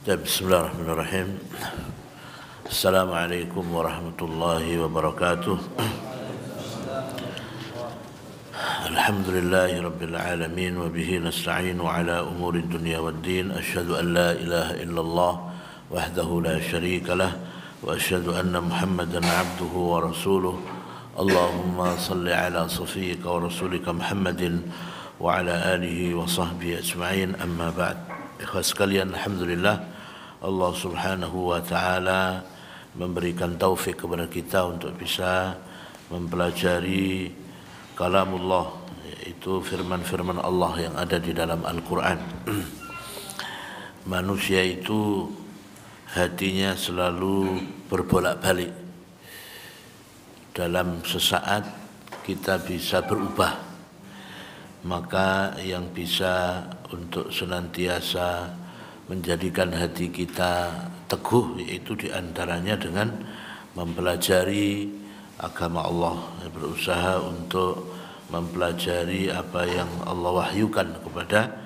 Bismillahirrahmanirrahim. Assalamualaikum warahmatullahi wabarakatuh. Alhamdulillahi rabbil alamin wa bihi nasta'inu ala umuri dunya waddin. Asyhadu an la ilaha illallah wahdahu la syarika lah wa asyhadu anna Muhammadan abduhu wa rasuluh. Allahumma salli ala safiyyika wa rasulika Muhammadin wa ala alihi wa sahbihi ajma'in. Amma ba'd. Ikhwas sekalian, alhamdulillah Allah Subhanahu wa taala memberikan taufik kepada kita untuk bisa mempelajari kalamullah, yaitu firman-firman Allah yang ada di dalam Al-Qur'an. Manusia itu hatinya selalu berbolak-balik. Dalam sesaat kita bisa berubah. Maka yang bisa untuk senantiasa menjadikan hati kita teguh yaitu diantaranya dengan mempelajari agama Allah, berusaha untuk mempelajari apa yang Allah wahyukan kepada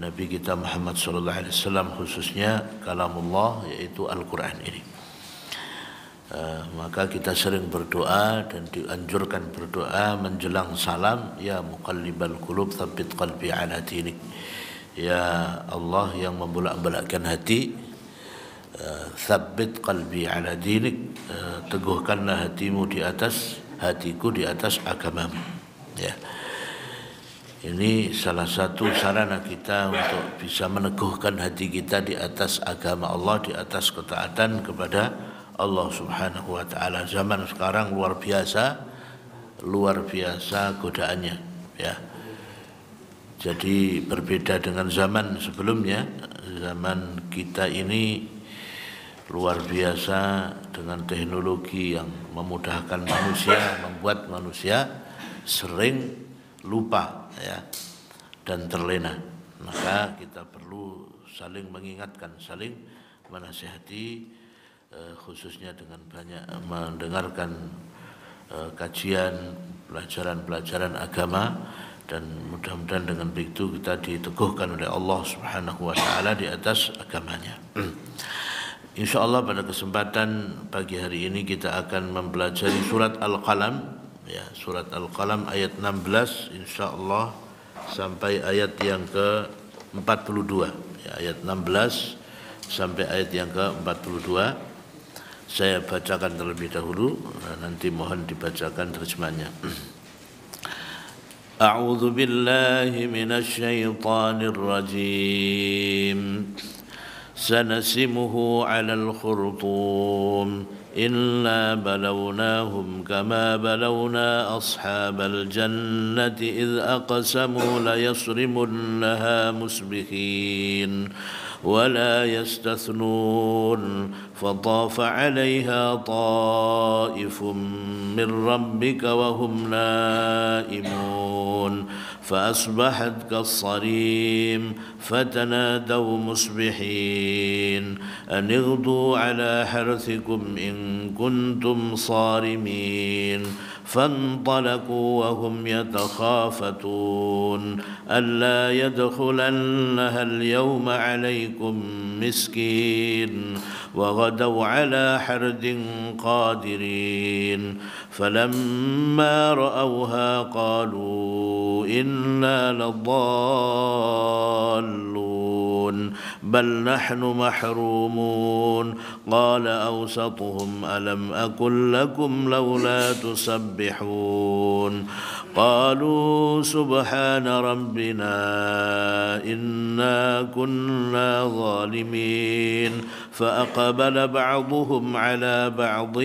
Nabi kita Muhammad SAW, khususnya kalamullah yaitu Al-Quran ini. Maka kita sering berdoa dan dianjurkan berdoa menjelang salam, ya muqallibal qulub tsabbit qalbi ala dinik. Ya Allah yang membolak-balikkan hati, tsabbit qalbi ala dinik, teguhkanlah hatiku di atas agamamu. Ya. Ini salah satu sarana kita untuk bisa meneguhkan hati kita di atas agama Allah, di atas ketaatan kepada Allah Subhanahu wa taala. Zaman sekarang luar biasa godaannya, ya. Jadi berbeda dengan zaman sebelumnya. Zaman kita ini luar biasa dengan teknologi yang memudahkan manusia, membuat manusia sering lupa, ya, dan terlena. Maka kita perlu saling mengingatkan, saling menasihati, khususnya dengan banyak mendengarkan kajian, pelajaran-pelajaran agama, dan mudah-mudahan dengan begitu kita diteguhkan oleh Allah Subhanahu wa taala di atas agamanya. Insyaallah pada kesempatan pagi hari ini kita akan mempelajari surat Al-Qalam, ya, surat Al-Qalam ayat 16 insyaallah sampai ayat yang ke-42, ya, ayat 16 sampai ayat yang ke-42. Saya bacakan terlebih dahulu, nanti mohon dibacakan terjemahnya. A'udzu billahi minasy syaithanir rajim. Sanasimuhu 'alal khurtum inna balawnahum kama balawna ashabal jannati idh aqsamu la yasrimunnaha musbihin ولا يستثنون فطاف عليها طائف من ربك وهم نائمون فأصبحت كالصريم فتنادوا مصبحين أن اغدوا على حرثكم إن كنتم صارمين فانطلقوا وهم يتخافتون ألا يدخلنها اليوم عليكم مسكين وغدوا على حرد قادرين فلما رأوها قالوا إنا لضالون بل نحن محرومون قال أوسطهم ألم أقل لكم لولا تسبحون قالوا سبحان ربنا إنا كنا ظالمين فأقبل بعضهم على بعض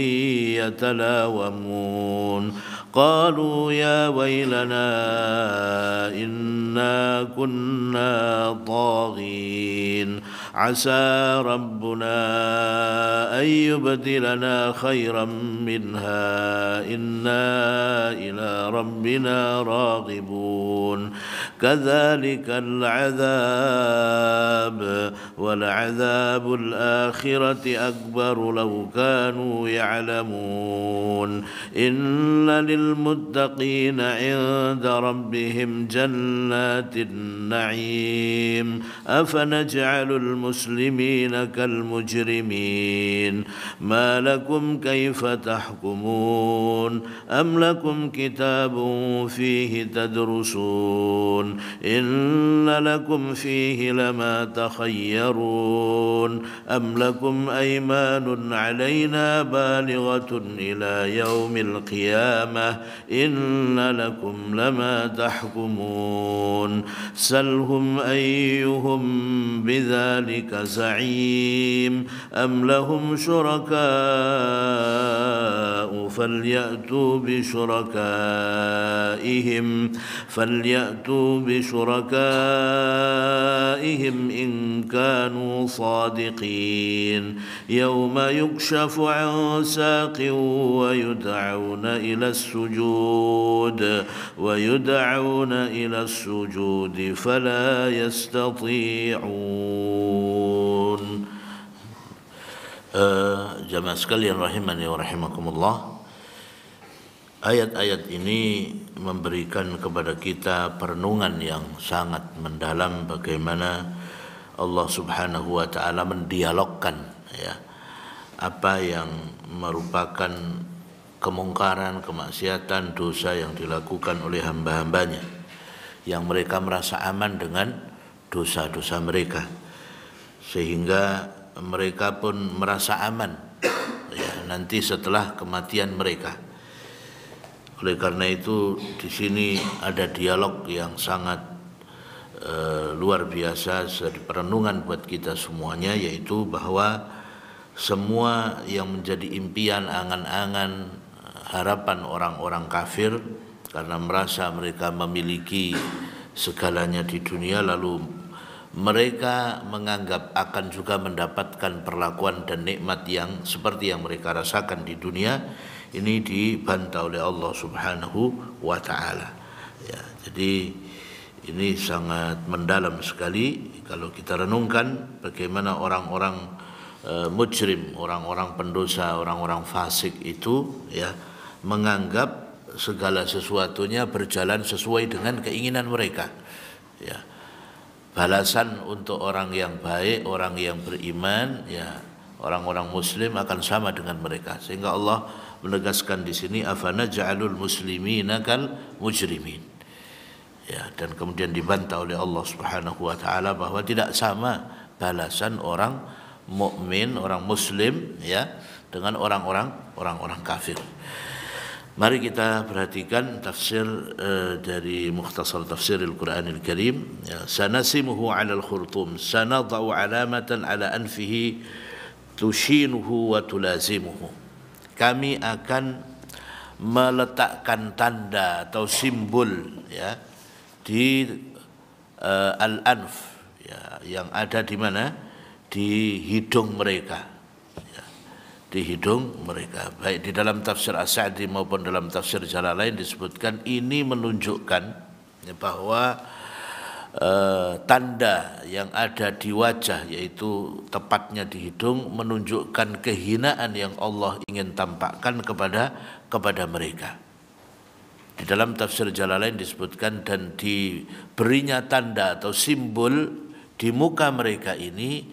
يتلاومون قالوا يا ويلنا إنا كنا طاغين عسى ربنا أن يبدلنا خيرا منها إنا إلى ربنا راغبون كذلك العذاب ولعذاب الآخرة أكبر لو كانوا يعلمون إن للمتقين عند ربهم جنات النعيم أفنجعل المسلمين كالمجرمين ما لكم كيف تحكمون أم لكم كتاب فيه تدرسون إن لكم فيه لما تخيرون أم لكم أيمان علينا بالغة إلى يوم القيامة إن لكم لما تحكمون سلهم أيهم بذلك زعيم أم لهم شركاء فليأتوا بشركائهم إن كانوا صادقين يوم يكشف عن ساق ويدعون إلى السجود فلا يستطيعون. Jamaah sekalian rahimani wa rahimakumullah, ayat-ayat ini memberikan kepada kita perenungan yang sangat mendalam bagaimana Allah Subhanahu wa taala mendialogkan ya apa yang merupakan kemungkaran, kemaksiatan, dosa yang dilakukan oleh hamba-hambanya yang mereka merasa aman dengan dosa-dosa mereka sehingga mereka pun merasa aman ya nanti setelah kematian mereka. Oleh karena itu di sini ada dialog yang sangat luar biasa perenungan buat kita semuanya, yaitu bahwa semua yang menjadi impian, angan-angan, harapan orang-orang kafir karena merasa mereka memiliki segalanya di dunia, lalu mereka menganggap akan juga mendapatkan perlakuan dan nikmat yang seperti yang mereka rasakan di dunia, ini dibantah oleh Allah Subhanahu wa taala. Ya, jadi ini sangat mendalam sekali kalau kita renungkan bagaimana orang-orang mujrim, orang-orang pendosa, orang-orang fasik itu ya menganggap segala sesuatunya berjalan sesuai dengan keinginan mereka. Ya. Balasan untuk orang yang baik, orang yang beriman, ya orang-orang muslim akan sama dengan mereka. Sehingga Allah menegaskan di sini afana ja'alul muslimina kal mujrimin. Ya, dan kemudian dibantah oleh Allah Subhanahu wa taala bahwa tidak sama balasan orang mukmin, orang muslim ya dengan orang-orang kafir. Mari kita perhatikan tafsir dari Mukhtasar Tafsiril Qur'anil Karim. Ya, sanasimuhu 'alal khurtum, sanadau 'alamatan 'ala anfihi tushinuhu wa tulazimuhu. Kami akan meletakkan tanda atau simbol ya di al-anf ya, yang ada di mana? Di hidung mereka. Di hidung mereka. Baik di dalam tafsir As-Sa'di maupun dalam tafsir Jalalain disebutkan ini menunjukkan bahwa tanda yang ada di wajah, yaitu tepatnya di hidung, menunjukkan kehinaan yang Allah ingin tampakkan kepada mereka. Di dalam tafsir Jalalain disebutkan dan diberinya tanda atau simbol di muka mereka ini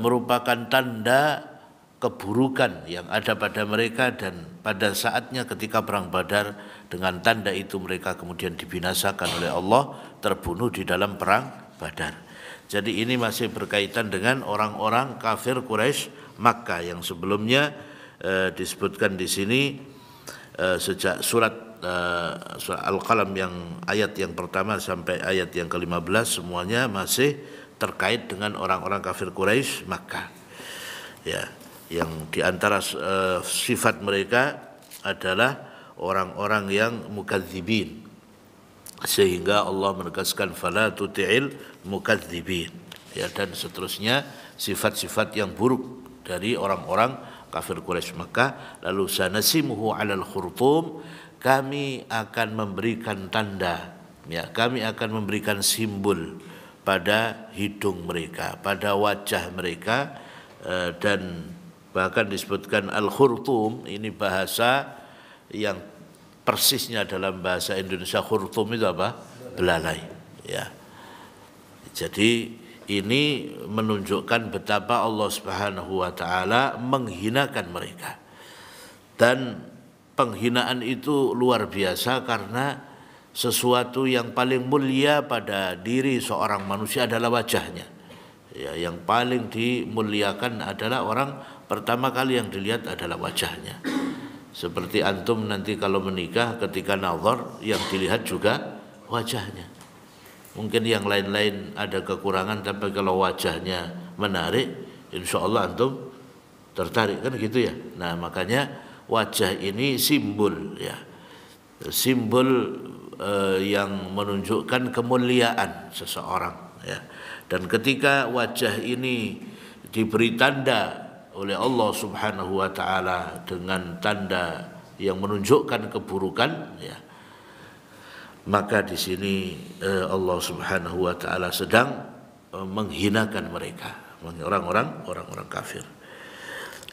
merupakan tanda keburukan yang ada pada mereka, dan pada saatnya ketika perang Badar dengan tanda itu mereka kemudian dibinasakan oleh Allah, terbunuh di dalam perang Badar. Jadi ini masih berkaitan dengan orang-orang kafir Quraisy Makkah yang sebelumnya disebutkan di sini sejak surat Al-Qalam yang ayat yang pertama sampai ayat yang ke-15 semuanya masih terkait dengan orang-orang kafir Quraisy Makkah. Ya. Yang diantara sifat mereka adalah orang-orang yang mukadzibin, sehingga Allah menegaskan fala tuti'il mukadzibin ya, dan seterusnya sifat-sifat yang buruk dari orang-orang kafir Quraisy Makkah. Lalu sanasimuhu 'alal khurtum, kami akan memberikan tanda ya, kami akan memberikan simbol pada hidung mereka, pada wajah mereka, dan bahkan disebutkan al-khurtum ini bahasa yang persisnya dalam bahasa Indonesia khurtum itu apa? Belalai ya. Jadi ini menunjukkan betapa Allah Subhanahu wa taala menghinakan mereka. Dan penghinaan itu luar biasa karena sesuatu yang paling mulia pada diri seorang manusia adalah wajahnya. Ya, yang paling dimuliakan adalah orang pertama kali yang dilihat adalah wajahnya. Seperti antum nanti kalau menikah ketika nazar yang dilihat juga wajahnya. Mungkin yang lain-lain ada kekurangan, tapi kalau wajahnya menarik, insya Allah antum tertarik, kan gitu ya. Nah makanya wajah ini simbol ya, simbol yang menunjukkan kemuliaan seseorang ya. Dan ketika wajah ini diberi tanda oleh Allah Subhanahu wa taala dengan tanda yang menunjukkan keburukan ya, maka di sini Allah Subhanahu wa taala sedang menghinakan mereka, orang-orang kafir.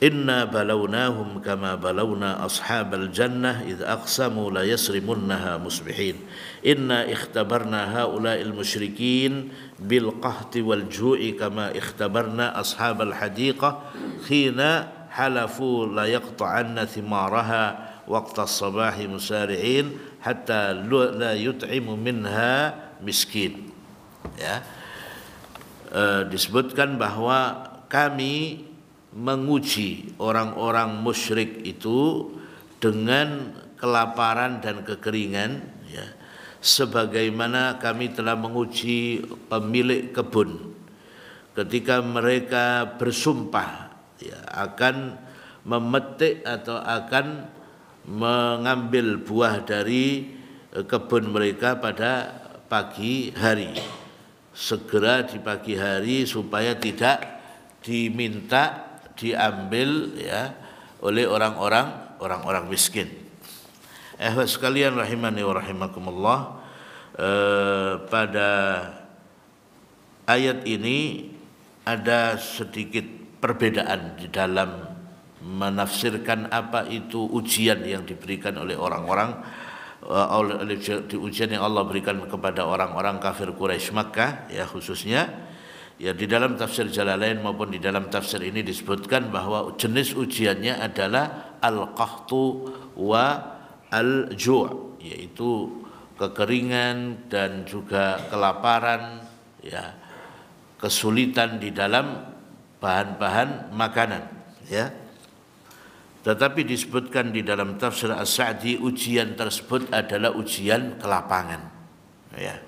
Inna balawnahum kama balawna ashabal jannah idh aqsamu la yasrimunnaha musbihin. Inna ikhtabarna haula'il musyrikin bil qahti wal ju'i kama ikhtabarna ashabal hadiqah khina halafu la yaqta'anna thimaraha waqta as-sabahi musari'in hatta la yut'imu minha miskin. Ya. Disebutkan bahwa kami menguji orang-orang musyrik itu dengan kelaparan dan kekeringan ya, sebagaimana kami telah menguji pemilik kebun ketika mereka bersumpah ya, akan memetik atau akan mengambil buah dari kebun mereka pada pagi hari, segera di pagi hari supaya tidak diminta diambil ya oleh orang-orang miskin. Sekalian rahimani wa rahimakumullah, pada ayat ini ada sedikit perbedaan di dalam menafsirkan apa itu ujian yang diberikan oleh orang-orang, ujian yang Allah berikan kepada orang-orang kafir Quraisy Makkah ya khususnya. Ya, di dalam tafsir Jalalain maupun di dalam tafsir ini disebutkan bahwa jenis ujiannya adalah al-qahtu wa al-ju', yaitu kekeringan dan juga kelaparan ya, kesulitan di dalam bahan-bahan makanan ya. Tetapi disebutkan di dalam tafsir As-Sa'di ujian tersebut adalah ujian kelapangan ya.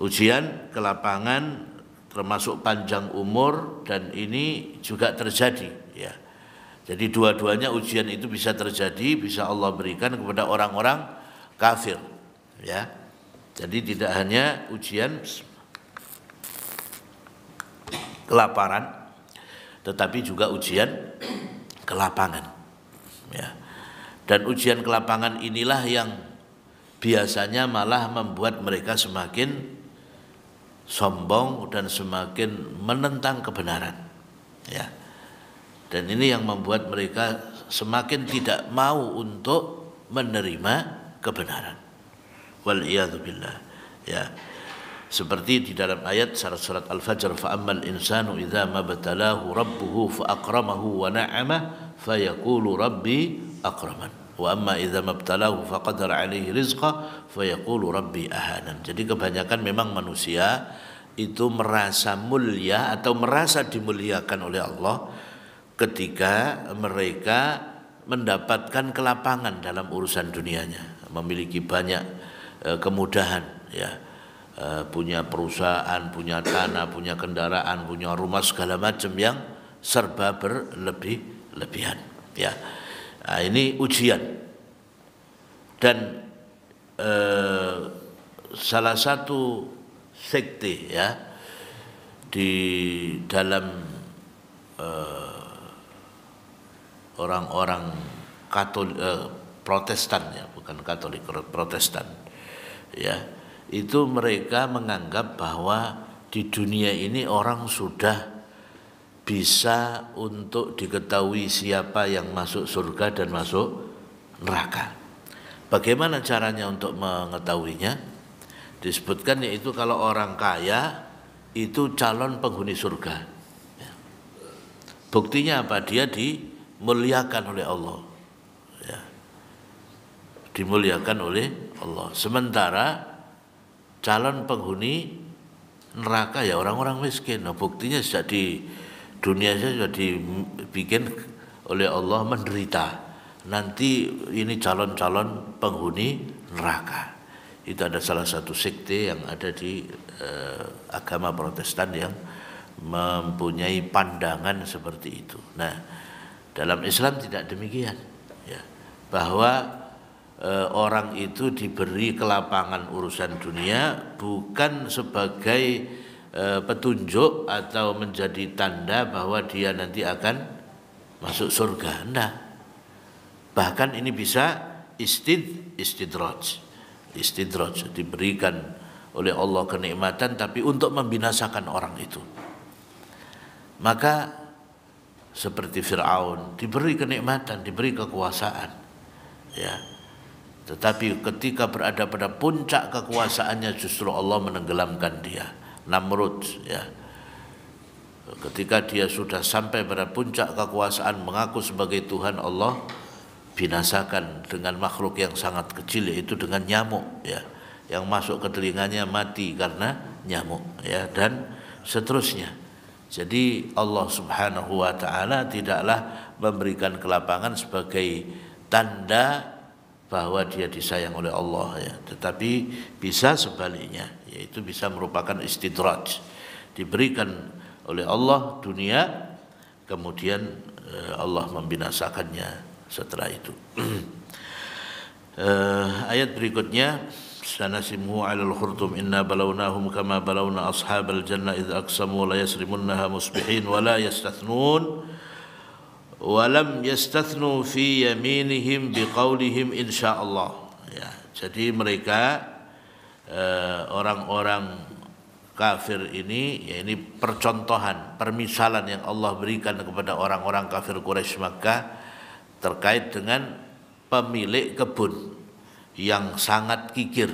Ujian kelapangan termasuk panjang umur, dan ini juga terjadi ya. Jadi dua-duanya ujian itu bisa terjadi, bisa Allah berikan kepada orang-orang kafir ya. Jadi tidak hanya ujian kelaparan, tetapi juga ujian kelapangan ya. Dan ujian kelapangan inilah yang biasanya malah membuat mereka semakin sombong dan semakin menentang kebenaran ya. Dan ini yang membuat mereka semakin tidak mau untuk menerima kebenaran. Wal iyadzu billah ya. Seperti di dalam ayat surat Al-Fajr, fa ammal insanu idza mabtalahu rabbuhu fa akramahu wa na'ama fa yaqulu rabbi akraman wa amma idza mabtalahu fa qadara alaihi rizqa fa yaqulu rabbi ahanan. Jadi kebanyakan memang manusia itu merasa mulia atau merasa dimuliakan oleh Allah ketika mereka mendapatkan kelapangan dalam urusan dunianya, memiliki banyak kemudahan ya, punya perusahaan, punya tanah, punya kendaraan, punya rumah, segala macam yang serba berlebihan ya. Nah, ini ujian. Dan salah satu sekte ya di dalam orang-orang Katolik, Protestan ya, bukan Katolik, Protestan ya, itu mereka menganggap bahwa di dunia ini orang sudah bisa untuk diketahui siapa yang masuk surga dan masuk neraka. Bagaimana caranya untuk mengetahuinya? Disebutkan yaitu kalau orang kaya itu calon penghuni surga. Ya. Buktinya apa? Dia dimuliakan oleh Allah. Ya. Dimuliakan oleh Allah. Sementara calon penghuni neraka ya orang-orang miskin. Nah, buktinya sejak di dunia saja sudah dibikin oleh Allah menderita. Nanti ini calon-calon penghuni neraka. Itu ada salah satu sekte yang ada di agama Protestan yang mempunyai pandangan seperti itu. Nah, dalam Islam tidak demikian, ya, bahwa orang itu diberi kelapangan urusan dunia bukan sebagai petunjuk atau menjadi tanda bahwa dia nanti akan masuk surga. Enggak. Bahkan ini bisa istidraj, diberikan oleh Allah kenikmatan tapi untuk membinasakan orang itu. Maka seperti Fir'aun diberi kenikmatan, diberi kekuasaan, ya. Tetapi ketika berada pada puncak kekuasaannya justru Allah menenggelamkan dia. Namrud, ya. Ketika dia sudah sampai pada puncak kekuasaan mengaku sebagai Tuhan, Allah binasakan dengan makhluk yang sangat kecil, yaitu dengan nyamuk, ya, yang masuk ke telinganya mati karena nyamuk, ya, dan seterusnya. Jadi Allah Subhanahu wa taala tidaklah memberikan kelapangan sebagai tanda bahwa dia disayang oleh Allah, ya, tetapi bisa sebaliknya, yaitu bisa merupakan istidraj, diberikan oleh Allah dunia kemudian Allah membinasakannya setelah itu. Ayat berikutnya, sanasimuhu 'alal khurtum inna balawnahum kama balawna ashabal jannah idz aqsamu la yasrimunnaha musbihin wa la yastathnun walam yastathnu fi yaminihim biqaulihim insyaallah. Ya, jadi mereka orang-orang kafir ini, ya, ini percontohan, permisalan yang Allah berikan kepada orang-orang kafir Quraisy Makkah terkait dengan pemilik kebun yang sangat kikir,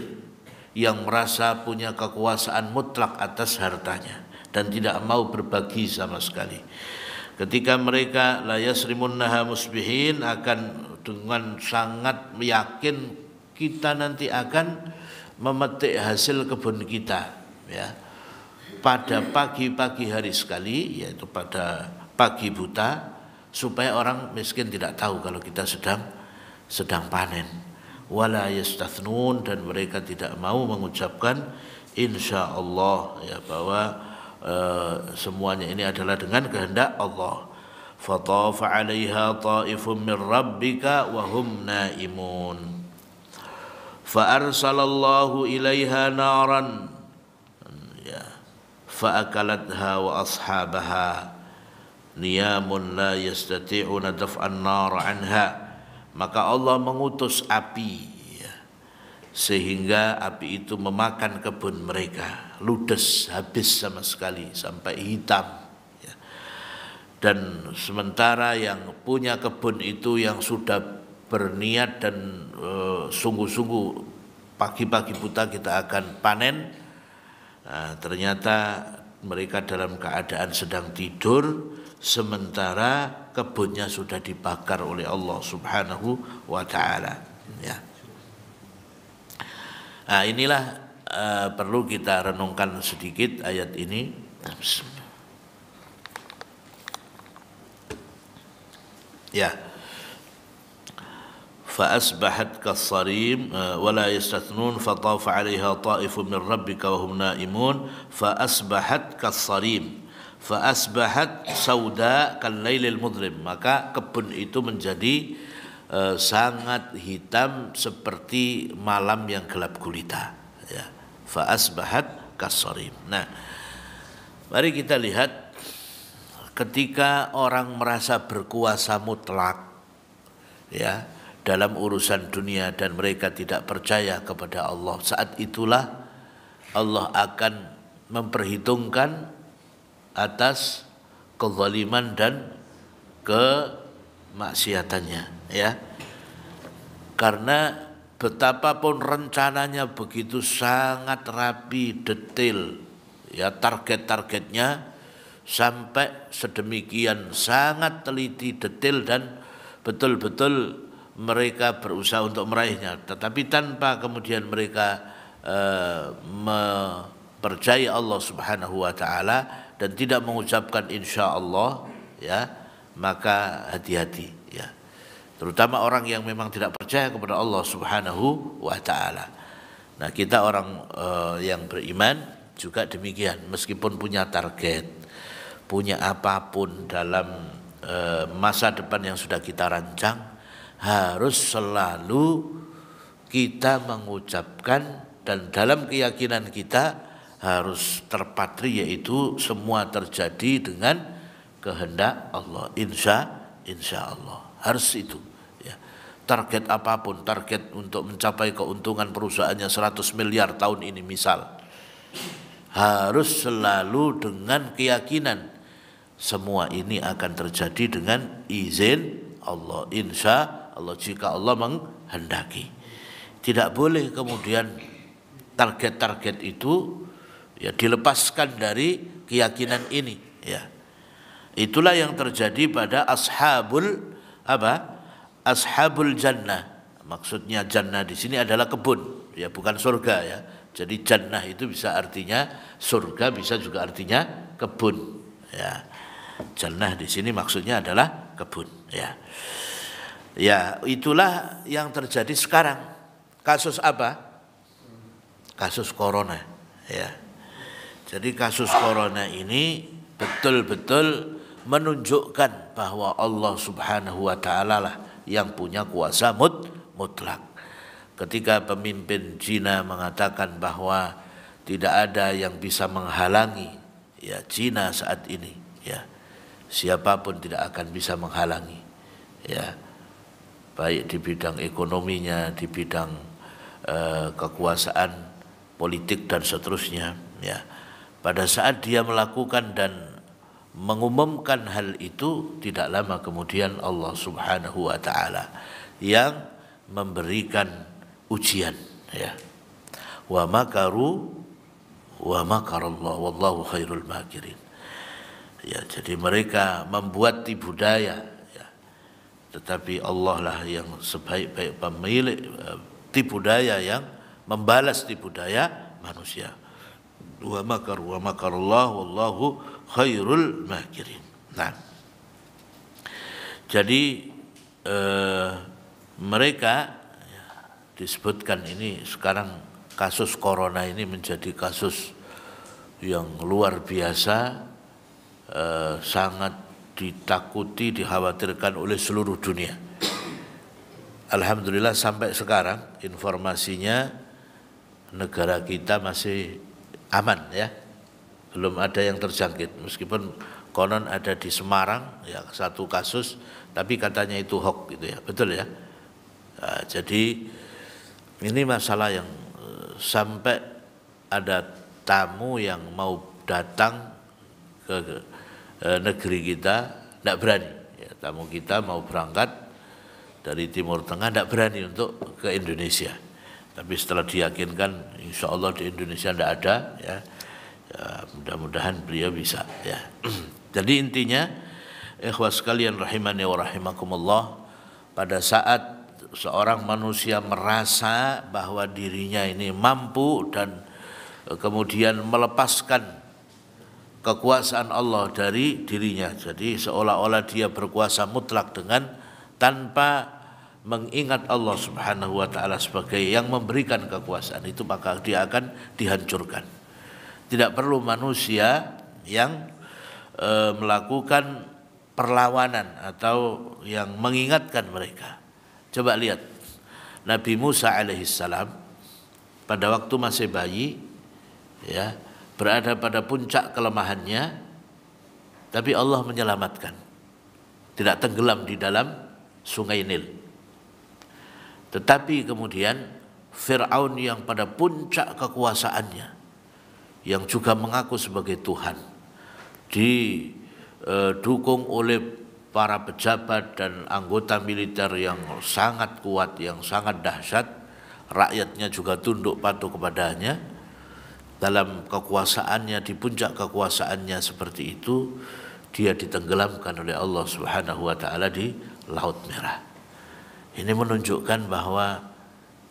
yang merasa punya kekuasaan mutlak atas hartanya dan tidak mau berbagi sama sekali. Ketika mereka la yasrimunnaha musbihin, akan dengan sangat yakin kita nanti akan memetik hasil kebun kita, ya, pada pagi-pagi hari sekali, yaitu pada pagi buta, supaya orang miskin tidak tahu kalau kita sedang panen. Wala yastathnun, dan mereka tidak mau mengucapkan insyaallah, ya, bahwa semuanya ini adalah dengan kehendak Allah. Fatafa 'alaiha ta'ifun min rabbika wa hum naimun. Fa arsalallahu ilaiha naran, ya, fa akalatha wa ashabaha niyamun la yastati'una daf'an nar anha. Maka Allah mengutus api, ya, sehingga api itu memakan kebun mereka, ludes, habis sama sekali sampai hitam, ya. Dan sementara yang punya kebun itu yang sudah berniat dan sungguh-sungguh pagi-pagi buta kita akan panen, nah, ternyata mereka dalam keadaan sedang tidur sementara kebunnya sudah dibakar oleh Allah Subhanahu wa taala, ya. Nah, inilah perlu kita renungkan sedikit ayat ini. Ya. Fa asbahat kas-sarim wa la yastathnun fatafa 'alaiha ta'ifun min rabbika wa hum naimun fa asbahat kas-sarim. Fa asbahat sauda kal-lailil mudlim. Maka kebun itu menjadi sangat hitam seperti malam yang gelap gulita, ya. Fa asbahat kas-sarim. Nah, mari kita lihat ketika orang merasa berkuasa mutlak, ya, dalam urusan dunia dan mereka tidak percaya kepada Allah, saat itulah Allah akan memperhitungkan atas kezaliman dan kemaksiatannya, ya. Karena betapapun rencananya begitu sangat rapi, detail, ya target-targetnya sampai sedemikian sangat teliti, detail dan betul-betul mereka berusaha untuk meraihnya, tetapi tanpa kemudian mereka mempercayai Allah Subhanahu wa taala dan tidak mengucapkan insyaallah, ya, maka hati-hati, ya. Terutama orang yang memang tidak percaya kepada Allah Subhanahu wa taala. Nah, kita orang yang beriman juga demikian, meskipun punya target, punya apapun dalam masa depan yang sudah kita rancang, harus selalu kita mengucapkan dan dalam keyakinan kita harus terpatri, yaitu semua terjadi dengan kehendak Allah. Insya Allah harus itu, ya. Target apapun, target untuk mencapai keuntungan perusahaannya 100 miliar tahun ini misal, harus selalu dengan keyakinan semua ini akan terjadi dengan izin Allah, insya Allah, jika Allah menghendaki. Tidak boleh kemudian target-target itu, ya, dilepaskan dari keyakinan ini, ya. Itulah yang terjadi pada ashabul jannah. Maksudnya jannah di sini adalah kebun, ya, bukan surga, ya. Jadi jannah itu bisa artinya surga, bisa juga artinya kebun, ya. Jannah di sini maksudnya adalah kebun, ya. Ya, itulah yang terjadi sekarang. Kasus apa? Kasus corona, ya. Jadi kasus corona ini betul-betul menunjukkan bahwa Allah Subhanahu wa taala lah yang punya kuasa mutlak. Ketika pemimpin Cina mengatakan bahwa tidak ada yang bisa menghalangi, ya, Cina saat ini, ya, siapapun tidak akan bisa menghalangi, ya, baik di bidang ekonominya, di bidang kekuasaan politik dan seterusnya, ya. Pada saat dia melakukan dan mengumumkan hal itu, tidak lama kemudian Allah Subhanahu wa taala yang memberikan ujian, ya. Wa makaru wa makarallah wallahu khairul makirin. Ya, jadi mereka membuat tipu daya, ya. Tetapi Allah lah yang sebaik-baik pemilik tipu daya, yang membalas tipu daya manusia. Wa makaru wa makarallah wallahu khairul makirin. Nah, jadi mereka, ya, disebutkan ini sekarang kasus corona ini menjadi kasus yang luar biasa, sangat ditakuti, dikhawatirkan oleh seluruh dunia. Alhamdulillah sampai sekarang informasinya negara kita masih aman, ya. Belum ada yang terjangkit, meskipun konon ada di Semarang, ya, satu kasus, tapi katanya itu hoax gitu, ya. Betul, ya. Nah, jadi ini masalah yang sampai ada tamu yang mau datang ke negeri kita tidak berani, ya. Tamu kita mau berangkat dari Timur Tengah tidak berani untuk ke Indonesia, tapi setelah diyakinkan insya Allah di Indonesia tidak ada, ya, ya, mudah-mudahan beliau bisa, ya. Jadi intinya, ikhwas sekalian rahimani wa rahimakumullah, pada saat seorang manusia merasa bahwa dirinya ini mampu dan kemudian melepaskan kekuasaan Allah dari dirinya, jadi seolah-olah dia berkuasa mutlak dengan tanpa mengingat Allah Subhanahu wa taala sebagai yang memberikan kekuasaan itu, maka dia akan dihancurkan. Tidak perlu manusia yang melakukan perlawanan atau yang mengingatkan mereka. Coba lihat Nabi Musa alaihissalam pada waktu masih bayi, ya, berada pada puncak kelemahannya, tapi Allah menyelamatkan, tidak tenggelam di dalam sungai Nil. Tetapi kemudian Fir'aun yang pada puncak kekuasaannya, yang juga mengaku sebagai Tuhan, didukung oleh para pejabat dan anggota militer yang sangat kuat, yang sangat dahsyat, rakyatnya juga tunduk patuh kepadanya, dalam kekuasaannya, di puncak kekuasaannya seperti itu, dia ditenggelamkan oleh Allah Subhanahu wa taala di Laut Merah. Ini menunjukkan bahwa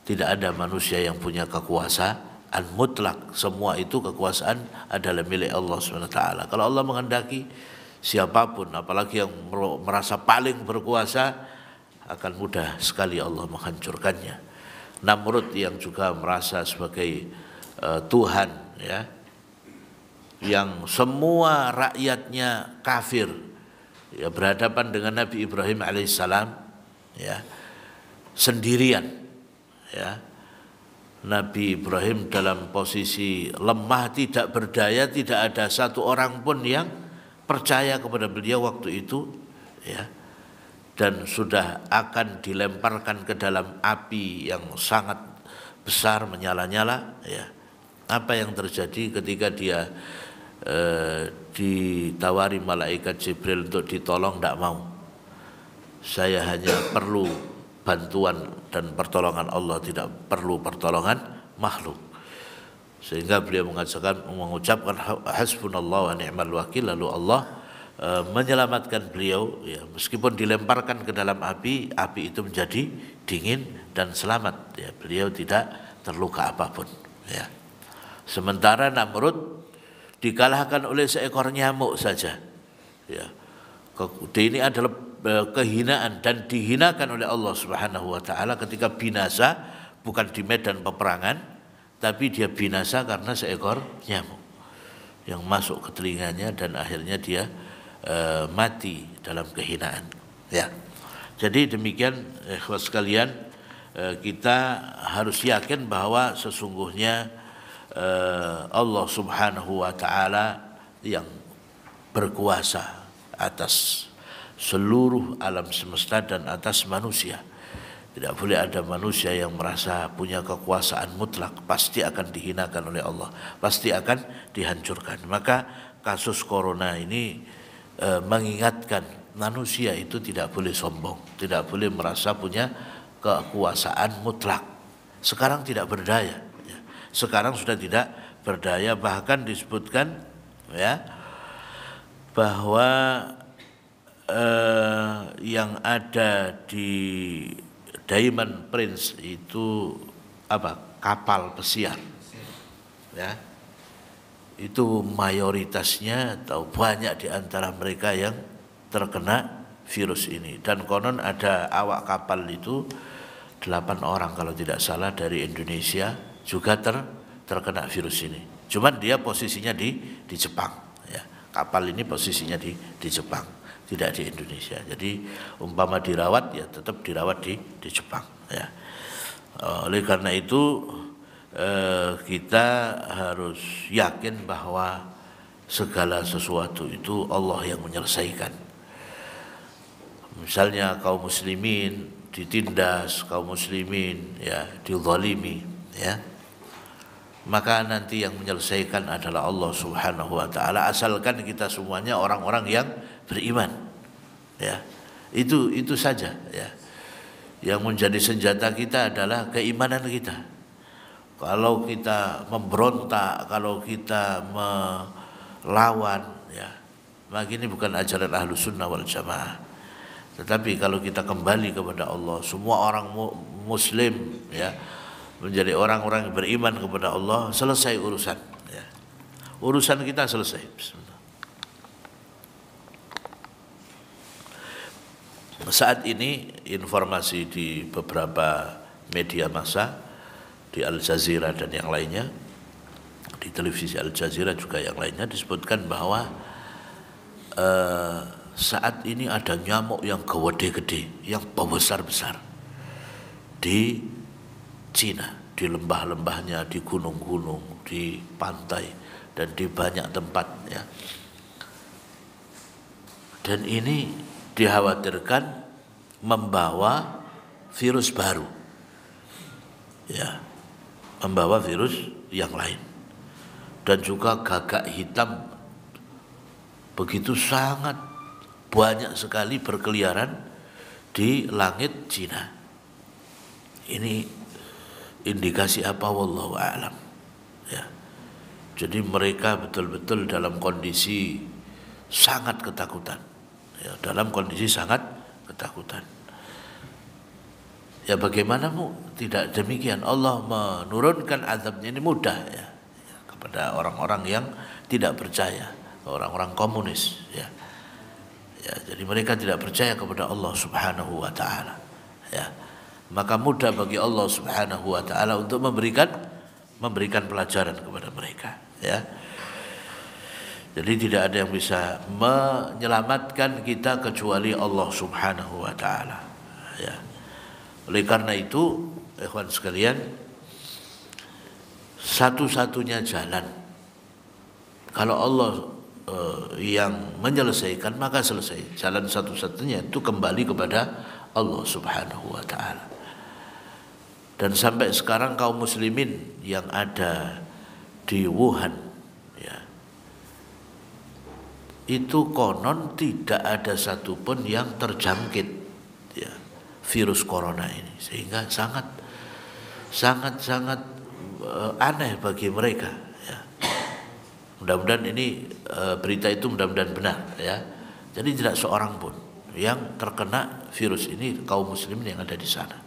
tidak ada manusia yang punya kekuasaan mutlak. Semua itu kekuasaan adalah milik Allah Subhanahu wa taala. Kalau Allah menghendaki, siapapun, apalagi yang merasa paling berkuasa, akan mudah sekali Allah menghancurkannya. Namrud yang juga merasa sebagai Tuhan, ya, yang semua rakyatnya kafir, ya, berhadapan dengan Nabi Ibrahim alaihissalam, ya, sendirian, ya. Nabi Ibrahim dalam posisi lemah, tidak berdaya, tidak ada satu orang pun yang percaya kepada beliau waktu itu, ya, dan sudah akan dilemparkan ke dalam api yang sangat besar menyala-nyala, ya. Apa yang terjadi ketika dia ditawari malaikat Jibril untuk ditolong, tidak mau. Saya hanya perlu bantuan dan pertolongan Allah, tidak perlu pertolongan makhluk. Sehingga beliau mengucapkan hasbunallah wa ni'mal wakil, lalu Allah menyelamatkan beliau, ya, meskipun dilemparkan ke dalam api itu menjadi dingin dan selamat, ya, beliau tidak terluka apapun, ya. Sementara Namrud dikalahkan oleh seekor nyamuk saja, ya. Ini adalah kehinaan dan dihinakan oleh Allah Subhanahu wa taala ketika binasa, bukan di medan peperangan, tapi dia binasa karena seekor nyamuk yang masuk ke telinganya dan akhirnya dia mati dalam kehinaan, ya. Jadi demikian, ikhwan sekalian, kita harus yakin bahwa sesungguhnya Allah Subhanahu wa taala yang berkuasa atas seluruh alam semesta dan atas manusia. Tidak boleh ada manusia yang merasa punya kekuasaan mutlak, pasti akan dihinakan oleh Allah, pasti akan dihancurkan. Maka kasus corona ini mengingatkan manusia itu tidak boleh sombong, tidak boleh merasa punya kekuasaan mutlak. Sekarang tidak berdaya, ya. Sekarang sudah tidak berdaya, bahkan disebutkan, ya, bahwa yang ada di Diamond Prince itu kapal pesiar, ya, itu mayoritasnya atau banyak di antara mereka yang terkena virus ini. Dan konon ada awak kapal itu 8 orang kalau tidak salah dari Indonesia juga terkena virus ini. Cuman dia posisinya di Jepang, ya. Kapal ini posisinya di Jepang, tidak di Indonesia. Jadi umpama dirawat, ya tetap dirawat di Jepang, ya. Oleh karena itu kita harus yakin bahwa segala sesuatu itu Allah yang menyelesaikan. Misalnya kaum muslimin ditindas, kaum muslimin, ya, dizalimi, ya, maka nanti yang menyelesaikan adalah Allah Subhanahu wa taala, asalkan kita semuanya orang-orang yang beriman, ya. Itu saja, ya. Yang menjadi senjata kita adalah keimanan kita. Kalau kita memberontak, kalau kita melawan, ya, maka ini bukan ajaran Ahlus Sunnah wal Jamaah. Tetapi kalau kita kembali kepada Allah, semua orang muslim, ya, menjadi orang-orang yang beriman kepada Allah, selesai urusan, ya. Urusan kita selesai. Bismillah. Saat ini informasi di beberapa media massa, di Al Jazeera dan yang lainnya, di televisi Al Jazeera juga yang lainnya, disebutkan bahwa saat ini ada nyamuk yang gede-gede, yang besar-besar di Cina, di lembah-lembahnya, di gunung-gunung, di pantai, dan di banyak tempat, ya. Dan ini dikhawatirkan membawa virus baru, ya, membawa virus yang lain. Dan juga gagak hitam begitu sangat banyak sekali berkeliaran di langit Cina. Ini indikasi apa? Wallahu a'lam, ya. Jadi mereka betul-betul dalam kondisi sangat ketakutan, ya, dalam kondisi sangat ketakutan. Ya bagaimana tidak demikian, Allah menurunkan azabnya ini mudah ya, kepada orang-orang yang tidak percaya, orang-orang komunis ya. Ya, jadi mereka tidak percaya kepada Allah Subhanahu wa taala. Ya. Maka mudah bagi Allah Subhanahu wa taala untuk memberikan pelajaran kepada mereka, ya. Jadi tidak ada yang bisa menyelamatkan kita kecuali Allah Subhanahu wa taala, ya. Oleh karena itu, ikhwan sekalian, satu-satunya jalan kalau Allah yang menyelesaikan, maka selesai. Jalan satu-satunya itu kembali kepada Allah Subhanahu wa taala. Dan sampai sekarang kaum muslimin yang ada di Wuhan ya, itu konon tidak ada satupun yang terjangkit ya, virus corona ini, sehingga sangat aneh bagi mereka ya. Mudah-mudahan ini berita itu mudah-mudahan benar ya. Jadi tidak seorang pun yang terkena virus ini kaum muslimin yang ada di sana.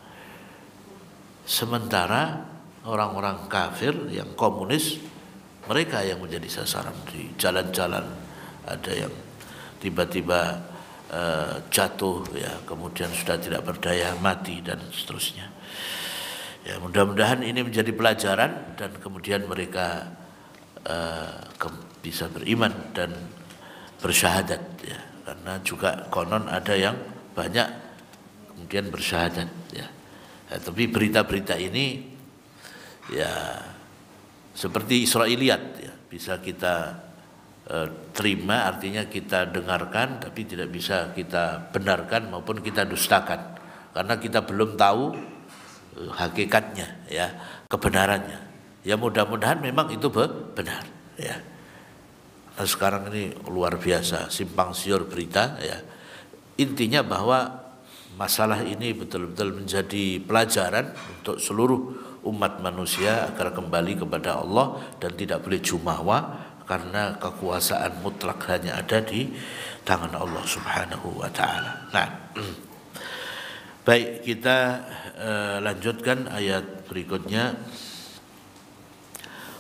Sementara orang-orang kafir yang komunis, mereka yang menjadi sasaran di jalan-jalan. Ada yang tiba-tiba jatuh ya, kemudian sudah tidak berdaya, mati dan seterusnya. Ya, mudah-mudahan ini menjadi pelajaran dan kemudian mereka bisa beriman dan bersyahadat ya. Karena juga konon ada yang banyak kemudian bersyahadat ya. Tapi berita-berita ini ya seperti Israiliyat ya, bisa kita terima, artinya kita dengarkan, tapi tidak bisa kita benarkan maupun kita dustakan, karena kita belum tahu hakikatnya ya, kebenarannya. Ya mudah-mudahan memang itu benar ya. Nah, sekarang ini luar biasa simpang siur berita ya. Intinya bahwa masalah ini betul-betul menjadi pelajaran untuk seluruh umat manusia agar kembali kepada Allah dan tidak boleh jumawa, karena kekuasaan mutlak hanya ada di tangan Allah Subhanahu wa taala. Nah, baik, kita lanjutkan ayat berikutnya.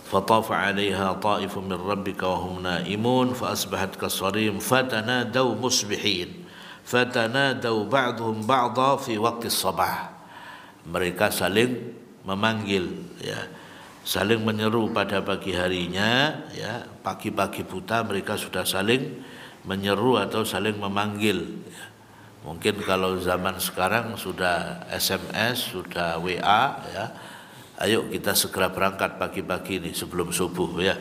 فطاف عليها طائف من ربك وهم نائمون فأصبحت كالصريم فتنادوا مصبحين فتنادوا بعضهم بعضا في وقت الصباح. Mereka saling memanggil ya, saling menyeru pada pagi harinya ya, pagi-pagi buta mereka sudah saling menyeru atau saling memanggil ya. Mungkin kalau zaman sekarang sudah SMS, sudah WA ya. Ayo kita segera berangkat pagi-pagi ini sebelum subuh ya,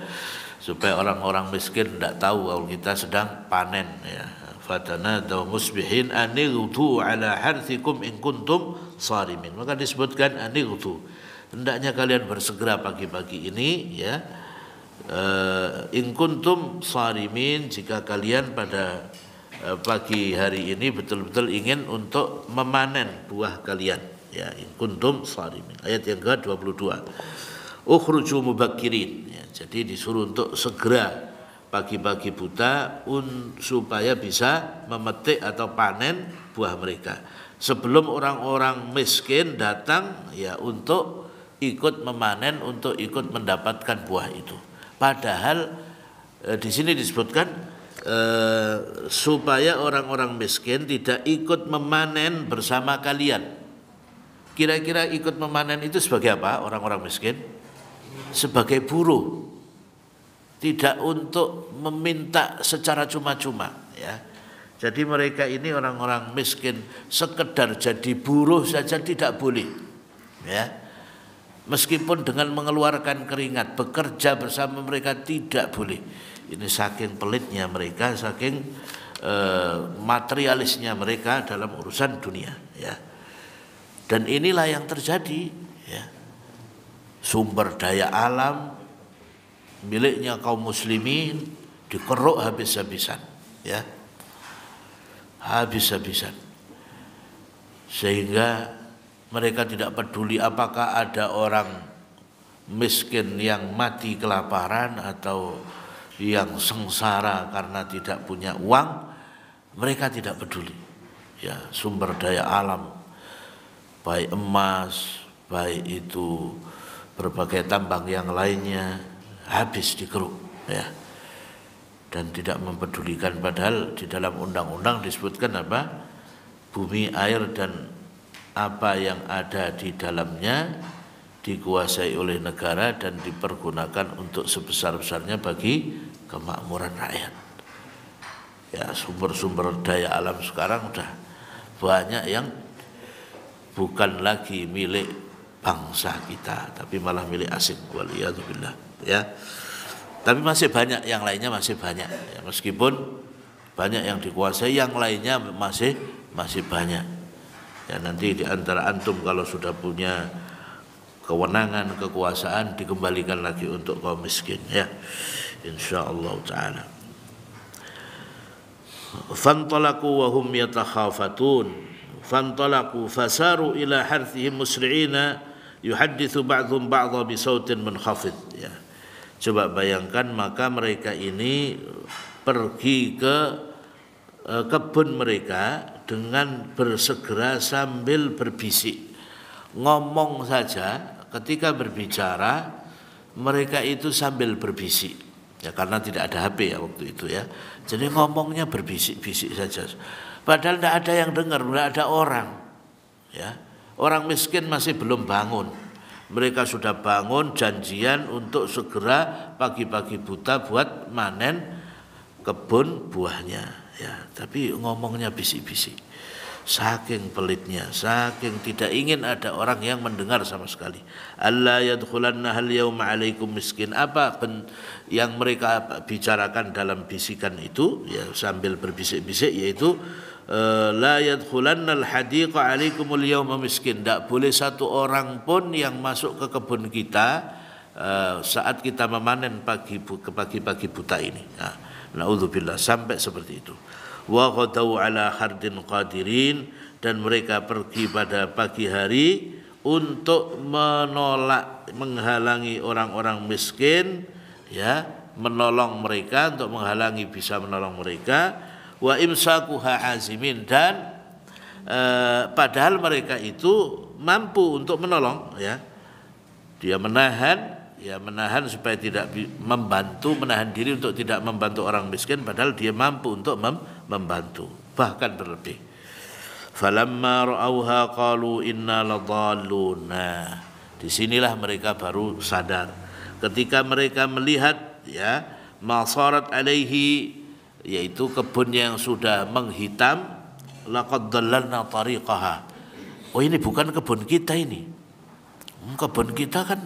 supaya orang-orang miskin tidak tahu kalau kita sedang panen ya. Fatanadaw musbihin anighdu ala harthikum in kuntum sarimin. Maka disebutkan anighdu, hendaknya kalian bersegera pagi-pagi ini ya, in kuntum sarimin, jika kalian pada pagi hari ini betul-betul ingin untuk memanen buah kalian. Ya, in kuntum sarimin. Ayat yang ke-22. Ukhruju mubakkirin. Ya, jadi disuruh untuk segera pagi-pagi buta supaya bisa memetik atau panen buah mereka sebelum orang-orang miskin datang ya untuk ikut memanen, untuk ikut mendapatkan buah itu. Padahal di sini disebutkan supaya orang-orang miskin tidak ikut memanen bersama kalian. Kira-kira ikut memanen itu sebagai apa orang-orang miskin? Sebagai buruh. Tidak untuk meminta secara cuma-cuma ya. Jadi mereka ini orang-orang miskin sekedar jadi buruh saja tidak boleh ya. Meskipun dengan mengeluarkan keringat, bekerja bersama mereka tidak boleh. Ini saking pelitnya mereka, saking materialisnya mereka dalam urusan dunia ya. Dan inilah yang terjadi ya. Sumber daya alam miliknya kaum muslimin dikeruk habis-habisan ya. Habis-habisan. Sehingga mereka tidak peduli apakah ada orang miskin yang mati kelaparan atau yang sengsara karena tidak punya uang, mereka tidak peduli. Ya, sumber daya alam, baik emas, baik itu berbagai tambang yang lainnya habis dikeruk, ya. Dan tidak mempedulikan, padahal di dalam undang-undang disebutkan apa? Bumi, air dan apa yang ada di dalamnya dikuasai oleh negara dan dipergunakan untuk sebesar-besarnya bagi kemakmuran rakyat. Ya, sumber-sumber daya alam sekarang udah banyak yang bukan lagi milik bangsa kita, tapi malah milik asing. Waliyadzubillah. Ya. Tapi masih banyak, yang lainnya masih banyak. Ya, meskipun banyak yang dikuasai, yang lainnya masih banyak. Ya, nanti di antara antum kalau sudah punya kewenangan, kekuasaan, dikembalikan lagi untuk kaum miskin, ya, insyaallah taala. Fantalaqu wa hum yatakhafatun, fantalaqu fasaru ila harthihim musri'ina yuhadditsu ba'dhum ba'dha bi sautin munkhafid. Ya, coba bayangkan, maka mereka ini pergi ke kebun mereka dengan bersegera sambil berbisik. Ngomong saja, ketika berbicara mereka itu sambil berbisik. Ya, karena tidak ada HP ya waktu itu, ya. Jadi ngomongnya berbisik-bisik saja. Padahal tidak ada yang dengar, tidak ada orang. Ya. Orang miskin masih belum bangun. Mereka sudah bangun, janjian untuk segera pagi-pagi buta buat manen kebun buahnya. Ya, tapi ngomongnya bisik-bisik. Saking pelitnya, saking tidak ingin ada orang yang mendengar sama sekali. Alla yadkhulanna hal yauma alaikum miskin. Apa yang mereka bicarakan dalam bisikan itu, ya, sambil berbisik-bisik, yaitu la yadkhulanna al hadiqa alaikumul yauma miskin. Tidak boleh satu orang pun yang masuk ke kebun kita saat kita memanen pagi-pagi buta ini. Nah, naudzubillah, sampai seperti itu. Wa ghadau ala hardin qadirin, dan mereka pergi pada pagi hari untuk menolak, menghalangi orang-orang miskin, ya, menolong mereka, untuk menghalangi bisa menolong mereka. Wa imsakuha azimin, dan padahal mereka itu mampu untuk menolong, ya. Dia menahan supaya tidak membantu, menahan diri untuk tidak membantu orang miskin, padahal dia mampu untuk membantu, bahkan berlebih. Falamma ra'auha qalu inna ladallun. Nah, disinilah mereka baru sadar ketika mereka melihat, ya, masarat alaihi, yaitu kebunnya yang sudah menghitam. Laqad dallalna tariqaha. Oh, ini bukan kebun kita ini. Kebun kita kan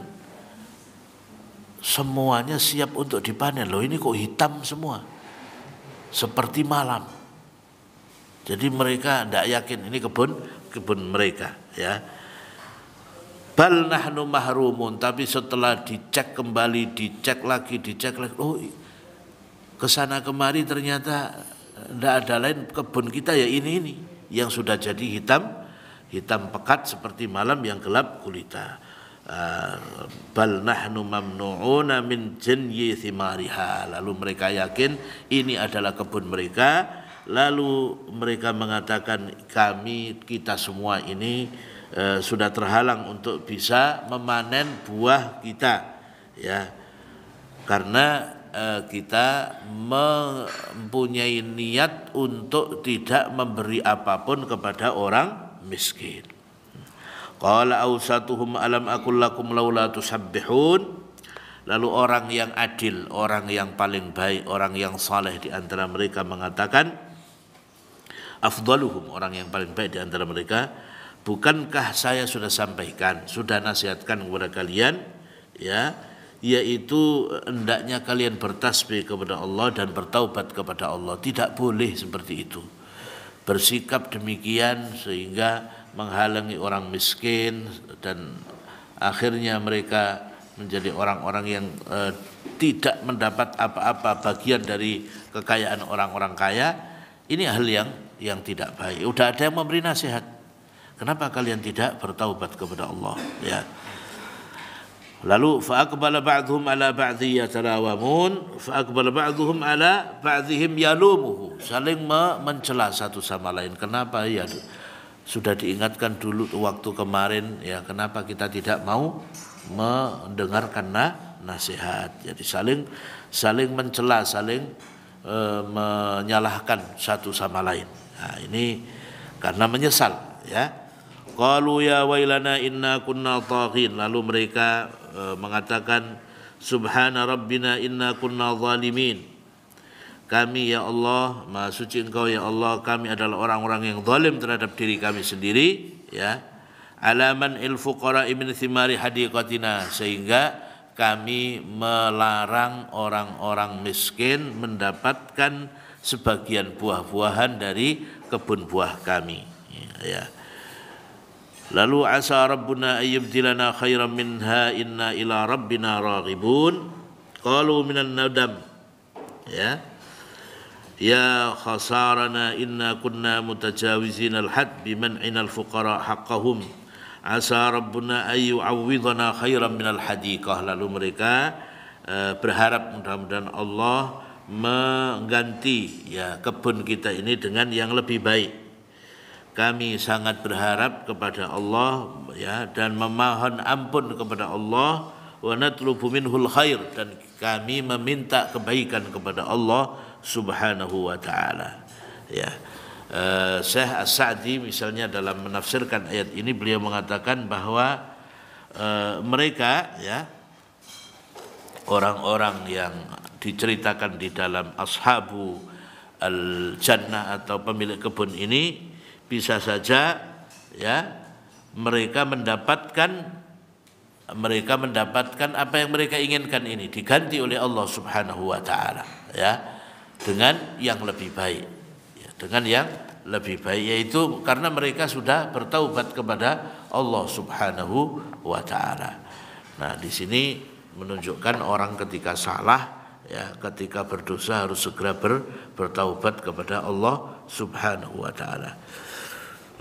semuanya siap untuk dipanen, loh ini kok hitam semua seperti malam. Jadi mereka tidak yakin ini kebun mereka, ya. Bal nahnu mahrumun, tapi setelah dicek kembali, dicek lagi, oh, kesana kemari ternyata tidak ada lain kebun kita, ya ini yang sudah jadi hitam pekat seperti malam yang gelap gulita. Bal nahnu mamnu'una min janyi thimariha. Lalu mereka yakin ini adalah kebun mereka. Lalu mereka mengatakan, kita semua ini sudah terhalang untuk bisa memanen buah kita, ya, karena kita mempunyai niat untuk tidak memberi apapun kepada orang miskin. Qala awsatuhum alam aqul lakum laula tusabbihun. Lalu orang yang adil, orang yang paling baik, orang yang saleh di antara mereka mengatakan, afdaluhum, orang yang paling baik di antara mereka, bukankah saya sudah sampaikan, sudah nasihatkan kepada kalian, ya, yaitu hendaknya kalian bertasbih kepada Allah dan bertaubat kepada Allah. Tidak boleh seperti itu, bersikap demikian sehingga menghalangi orang miskin, dan akhirnya mereka menjadi orang-orang yang tidak mendapat apa-apa bagian dari kekayaan orang-orang kaya. Ini hal yang tidak baik. Udah ada yang memberi nasihat, kenapa kalian tidak bertaubat kepada Allah, ya. Lalu fa'aqbala ba'dhum ala ba'dhi yatalawamun fa'aqbala ba'dhum ala ba'dhihim yalumuhu, saling mencela satu sama lain. Kenapa ya? Sudah diingatkan dulu waktu kemarin ya, kenapa kita tidak mau mendengarkan nasihat. Jadi saling mencela, saling menyalahkan satu sama lain. Nah, ini karena menyesal ya. Qalu ya wailana inna kunna taghin, lalu mereka mengatakan subhana rabbina inna kunna zalimin. Kami ya Allah, Maha suci Engkau ya Allah, kami adalah orang-orang yang zalim terhadap diri kami sendiri ya. Alaman il fuqara min thimari hadiqatina, sehingga kami melarang orang-orang miskin mendapatkan sebagian buah-buahan dari kebun buah kami ya. Lalu asa rabbuna ayyubdilana khairan minha inna ila rabbina raghibun. Qalu minan nadam ya. Ya khasarana inna kunna mutajawizin al-had biman'ina al-fuqara haqqahum. Asa rabbuna ayyu'awwidhana khairan minal hadiqah. Lalu mereka berharap mudah-mudahan Allah mengganti ya kebun kita ini dengan yang lebih baik. Kami sangat berharap kepada Allah ya, dan memohon ampun kepada Allah, wa natlubu minhul khair, dan kami meminta kebaikan kepada Allah Subhanahu wa taala ya. Syekh As-Sa'di misalnya dalam menafsirkan ayat ini, beliau mengatakan bahwa mereka ya, orang-orang yang diceritakan di dalam ashabu al-jannah atau pemilik kebun ini, bisa saja ya mereka mendapatkan apa yang mereka inginkan ini diganti oleh Allah Subhanahu wa taala ya, dengan yang lebih baik ya, dengan yang lebih baik, yaitu karena mereka sudah bertaubat kepada Allah Subhanahu wa taala. Nah, di sini menunjukkan orang ketika salah ya, ketika berdosa harus segera bertaubat kepada Allah Subhanahu wa taala.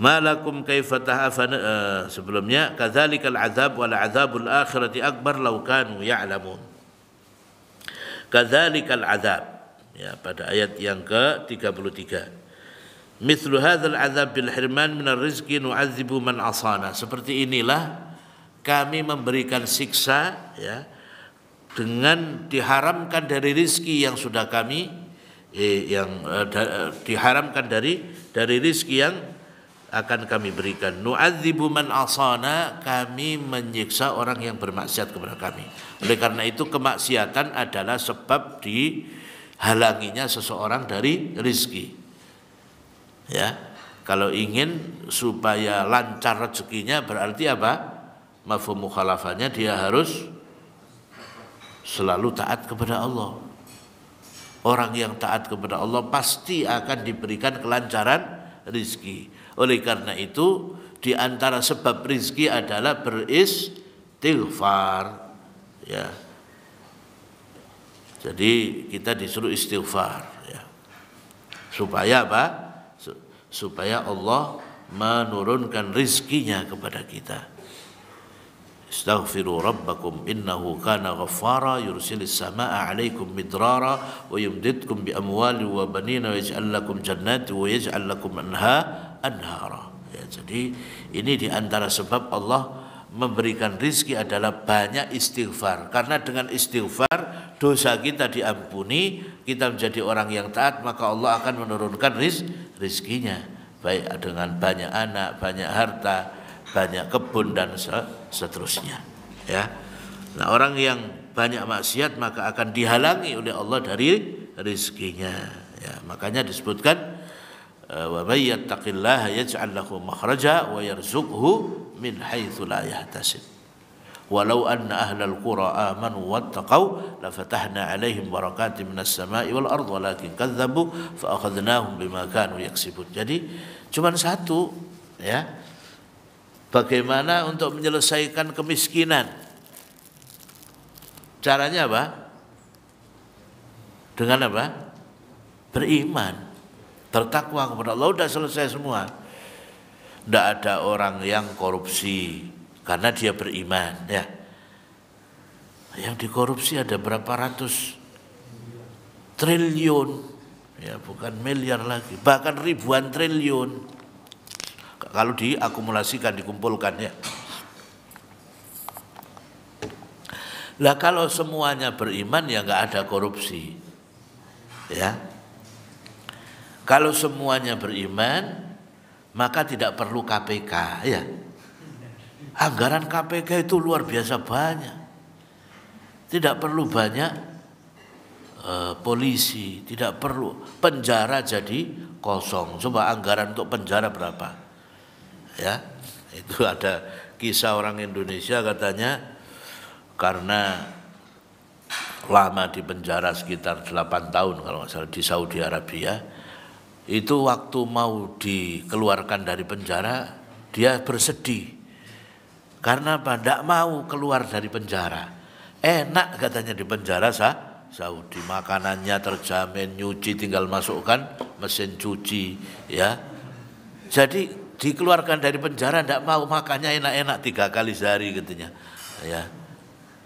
Malakum kaifa ta'afana, sebelumnya kadzalikal azab wal azabul akhirati akbar law kanu ya'lamun. Kadzalikal azab ya, pada ayat yang ke-33. Mithlu hadzal azab bil hirman minar rizqi nu'adzibu man asana. Seperti inilah kami memberikan siksa ya, dengan diharamkan dari rizki yang sudah kami diharamkan dari rizki yang akan kami berikan. Nu'adzibu man asana, kami menyiksa orang yang bermaksiat kepada kami. Oleh karena itu kemaksiatan adalah sebab dihalanginya seseorang dari rizki ya. Kalau ingin supaya lancar rezekinya, berarti apa? Mafhum mukhalafahnya, dia harus selalu taat kepada Allah. Orang yang taat kepada Allah pasti akan diberikan kelancaran rizki. Oleh karena itu di antara sebab rizki adalah beristighfar ya. Jadi kita disuruh istighfar ya. Supaya apa? Supaya Allah menurunkan rizkinya kepada kita. Astaghfiru rabbakum innahu kana ghaffara yursilis samaa'a 'alaikum midrara wa yumdidkum bi amwali wa banina wa yaj'al lakum jannati wa yaj'al lakum anhara. Ya, jadi ini di antara sebab Allah memberikan rizki adalah banyak istighfar. Karena dengan istighfar dosa kita diampuni, kita menjadi orang yang taat, maka Allah akan menurunkan rizkinya, baik dengan banyak anak, banyak harta, banyak kebun dan seterusnya ya. Nah, orang yang banyak maksiat maka akan dihalangi oleh Allah dari rizkinya ya. Makanya disebutkan wa may yattaqillaha yaj'al lahu makhraja wa yarzuqhu min haitsu la yahtasib. Walau anna ahlal qura amanu wattaqau lafatahna 'alaihim barakatin minas sama'i wal ardh walakin kadzdzabu fa akhadnahum bima kanu yaksibun. Jadi cuma satu ya. Bagaimana untuk menyelesaikan kemiskinan? Caranya apa? Dengan apa? Beriman, bertakwa kepada Allah, sudah selesai semua. Tidak ada orang yang korupsi karena dia beriman ya. Yang dikorupsi ada berapa ratus triliun, ya bukan miliar lagi, bahkan ribuan triliun kalau diakumulasikan, dikumpulkan ya. Lah kalau semuanya beriman ya nggak ada korupsi, ya. Kalau semuanya beriman maka tidak perlu KPK, ya. Anggaran KPK itu luar biasa banyak. Tidak perlu banyak polisi, tidak perlu penjara jadi kosong. Coba anggaran untuk penjara berapa? Ya, itu ada kisah orang Indonesia katanya karena lama di penjara sekitar 8 tahun kalau nggak salah di Saudi Arabia. Itu waktu mau dikeluarkan dari penjara dia bersedih. Karena apa? Tidak mau keluar dari penjara. Enak katanya di penjara Saudi, makanannya terjamin, nyuci tinggal masukkan mesin cuci, ya. Jadi dikeluarkan dari penjara tidak mau, makannya enak-enak 3 kali sehari katanya, ya.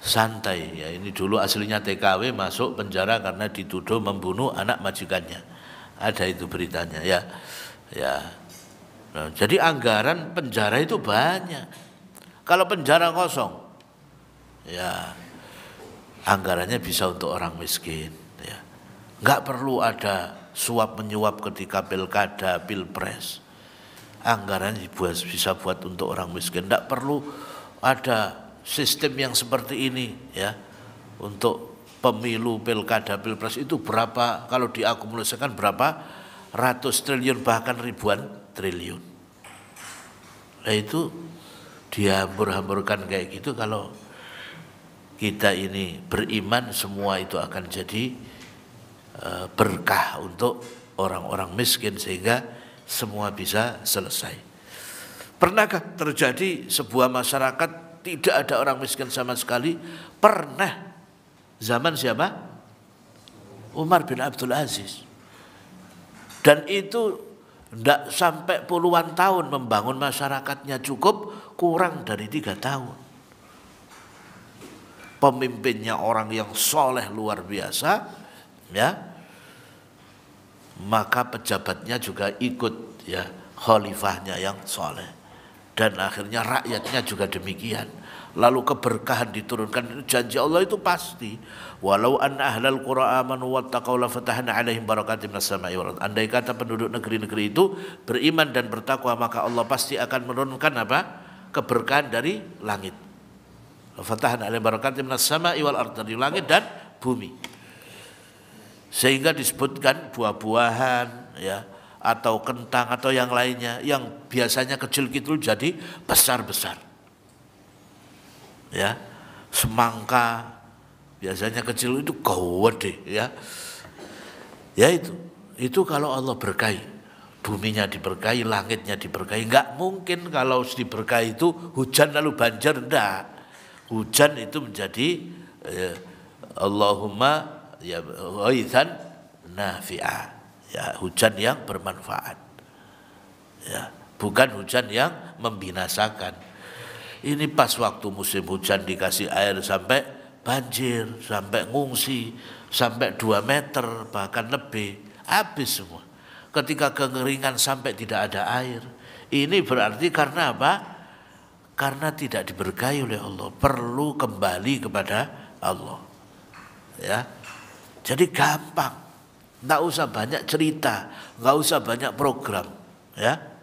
Santai, ya. Ini dulu aslinya TKW masuk penjara karena dituduh membunuh anak majikannya. Ada itu beritanya, ya. Ya. Nah, jadi anggaran penjara itu banyak. Kalau penjara kosong, ya anggarannya bisa untuk orang miskin, ya. Nggak perlu ada suap menyuap ketika pilkada, pilpres. Anggarannya bisa buat untuk orang miskin. Nggak perlu ada sistem yang seperti ini, ya. Untuk pemilu, pilkada, pilpres itu berapa? Kalau diakumulasikan berapa? Ratus triliun bahkan ribuan triliun. Nah itu dihambur-hamburkan kayak gitu. Kalau kita ini beriman semua itu akan jadi berkah untuk orang-orang miskin sehingga semua bisa selesai. Pernahkah terjadi sebuah masyarakat tidak ada orang miskin sama sekali? Pernah. Zaman siapa? Umar bin Abdul Aziz. Dan itu tidak sampai puluhan tahun membangun masyarakatnya, cukup kurang dari 3 tahun. Pemimpinnya orang yang soleh luar biasa, ya. Maka pejabatnya juga ikut, ya, khalifahnya yang soleh. Dan akhirnya rakyatnya juga demikian. Lalu keberkahan diturunkan, janji Allah itu pasti. Walau anna ahlal qura amanu wattaqau la fatahna alaihim barakatim minas sama'i wal ardh. Andai kata penduduk negeri-negeri itu beriman dan bertakwa, maka Allah pasti akan menurunkan apa? Keberkahan dari langit. La fatahna alaihim barakatim minas sama'i wal ardh, dari langit dan bumi. Sehingga disebutkan buah-buahan, ya, atau kentang atau yang lainnya yang biasanya kecil-kecil jadi besar-besar. Ya, semangka biasanya kecil itu gede, ya. Ya itu kalau Allah berkahi, buminya diberkahi, langitnya diberkahi. Enggak mungkin kalau diberkahi itu hujan lalu banjir, enggak. Hujan itu menjadi Allahumma ya ghaithan nafi'a, ya, hujan yang bermanfaat, ya, bukan hujan yang membinasakan. Ini pas waktu musim hujan dikasih air sampai banjir, sampai ngungsi, sampai 2 meter bahkan lebih, habis semua. Ketika kekeringan sampai tidak ada air, ini berarti karena apa? Karena tidak diberkahi oleh Allah, perlu kembali kepada Allah, ya. Jadi gampang, nggak usah banyak cerita, nggak usah banyak program, ya.